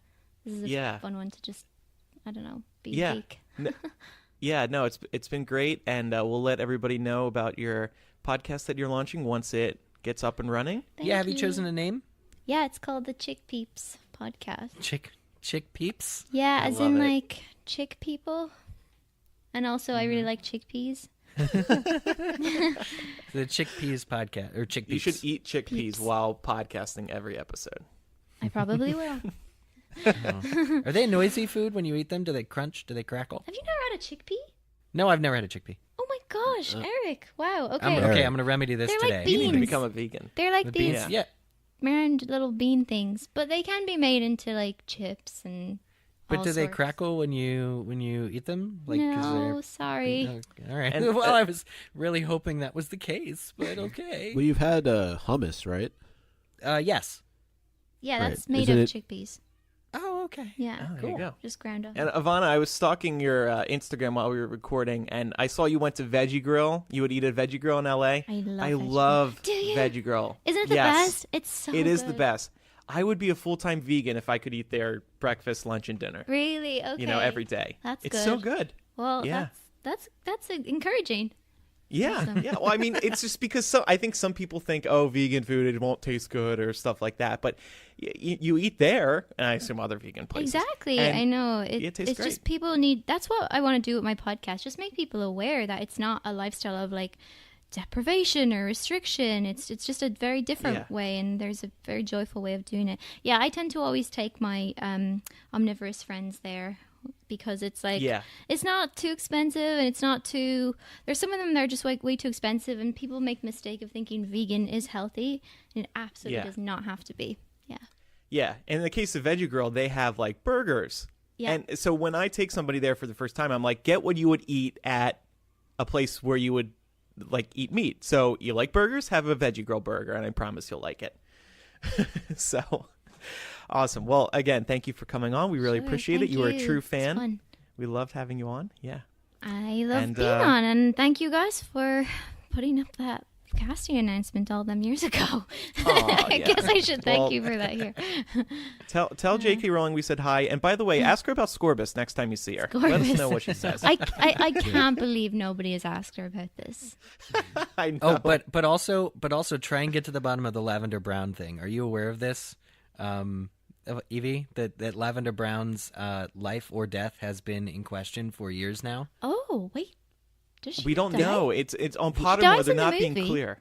this is a fun one to just, I don't know, be a geek. It's been great, and we'll let everybody know about your podcast that you're launching once it gets up and running. Have you chosen a name? Yeah, it's called the Chick Peeps podcast. Chick Peeps? Yeah, as in like chick people. And also I really like chickpeas. The Chickpeas podcast, or Chickpeas. You should eat chickpeas while podcasting every episode. I probably will. Are they a noisy food when you eat them? Do they crunch? Do they crackle? Have you never had a chickpea? No, I've never had a chickpea. Oh my gosh, Eric! Wow. Okay. I'm going to remedy this They're today. like beans. You need to become a vegan. They're like these round little bean things, but they can be made into like chips and. But do they crackle when you eat them? Like, no, sorry. All right. Well, I was really hoping that was the case, but okay. Well, you've had hummus, right? Yes. Yeah, that's made of chickpeas. Oh, okay. Yeah, there you go. Just ground up. And Evanna, I was stalking your Instagram while we were recording, and I saw you went to Veggie Grill. You would eat at Veggie Grill in LA. I love Veggie Grill. Isn't it the best? It's so good. It is the best. I would be a full-time vegan if I could eat their breakfast, lunch, and dinner. Really? Okay. Every day. That's good. It's so good. Well, that's encouraging. Yeah, Awesome. yeah. Well, I mean, it's just because I think some people think, vegan food, it won't taste good or stuff like that. But you eat there, and I assume other vegan places. Exactly. I know. It tastes great. Just people need. That's what I want to do with my podcast. Just make people aware that it's not a lifestyle of like deprivation or restriction. It's just a very different way, and there's a very joyful way of doing it. Yeah, I tend to always take my omnivorous friends there. Because it's like it's not too expensive, and it's not too. There's some of them that are just like way too expensive, and people make the mistake of thinking vegan is healthy, and it absolutely does not have to be. Yeah. And in the case of Veggie Grill, they have like burgers. Yeah. And so when I take somebody there for the first time, I'm like, get what you would eat at a place where you would like eat meat. So you like burgers? Have a Veggie Grill burger, and I promise you'll like it. So. Awesome. Well, again, thank you for coming on. We really appreciate it. You were a true fan. We loved having you on. Yeah. I love being on, and thank you guys for putting up that casting announcement all them years ago. I guess I should thank you for that here. Tell J.K. Rowling we said hi. And by the way, ask her about Scorbus next time you see her. Let us know what she says. I can't believe nobody has asked her about this. I know. Oh, but also try and get to the bottom of the lavender brown thing. Are you aware of this? Evie, that Lavender Brown's life or death has been in question for years now. Oh, wait. Does she we don't die? know. It's on Pottermore. They're not being clear.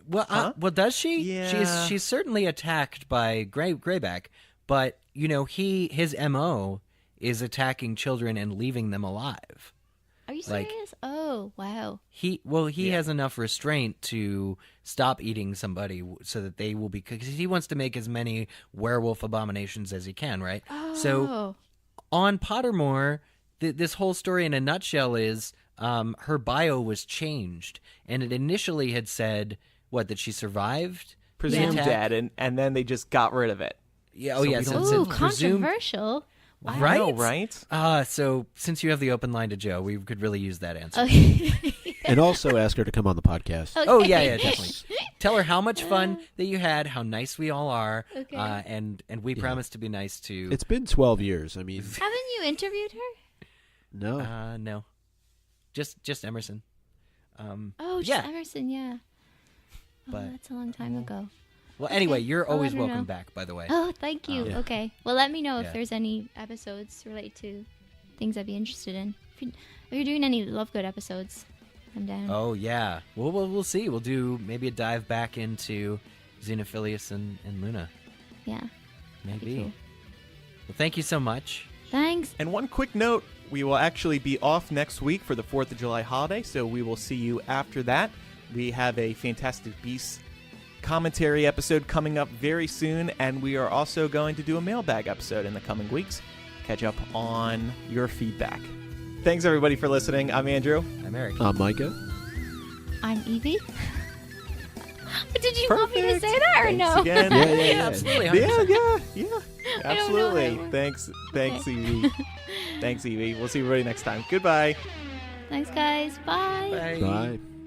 Well, well, does she? Yeah. She's certainly attacked by Greyback, but his MO is attacking children and leaving them alive. Are you serious? Oh, wow. He has enough restraint to stop eating somebody so that they will be, because he wants to make as many werewolf abominations as he can, right? Oh. So on Pottermore, this whole story in a nutshell is her bio was changed, and it initially had said that she survived, presumed dead, and then they just got rid of it. Yeah. So Ooh, controversial. Wow. Right? Know, right? So since you have the open line to Joe, we could really use that answer. Okay. And also ask her to come on the podcast. Okay. Oh, yeah, definitely. Tell her how much fun that you had, how nice we all are, and we promise to be nice to... It's been 12 years. I mean... Haven't you interviewed her? No. No. Just Emerson. Emerson, yeah. But, that's a long time ago. Well, anyway, you're I'll always let her welcome know. back, by the way. Oh, thank you. Yeah. Okay. Well, let me know if there's any episodes related to things I'd be interested in. If you're doing any Lovegood episodes, I'm down. Oh, yeah. Well, we'll see. We'll do maybe a dive back into Xenophilius and Luna. Yeah. Maybe. Cool. Well, thank you so much. Thanks. And one quick note, we will actually be off next week for the 4th of July holiday, so we will see you after that. We have a Fantastic Beasts commentary episode coming up very soon, and we are also going to do a mailbag episode in the coming weeks. Catch up on your feedback. Thanks, everybody, for listening. I'm Andrew. I'm Eric. I'm Micah. I'm Evie. Did you want me to say that or no? Again. Yeah, absolutely. 100%. Yeah, absolutely. Thanks, Evie. Thanks, Evie. We'll see everybody next time. Goodbye. Thanks, guys. Bye. Bye. Bye.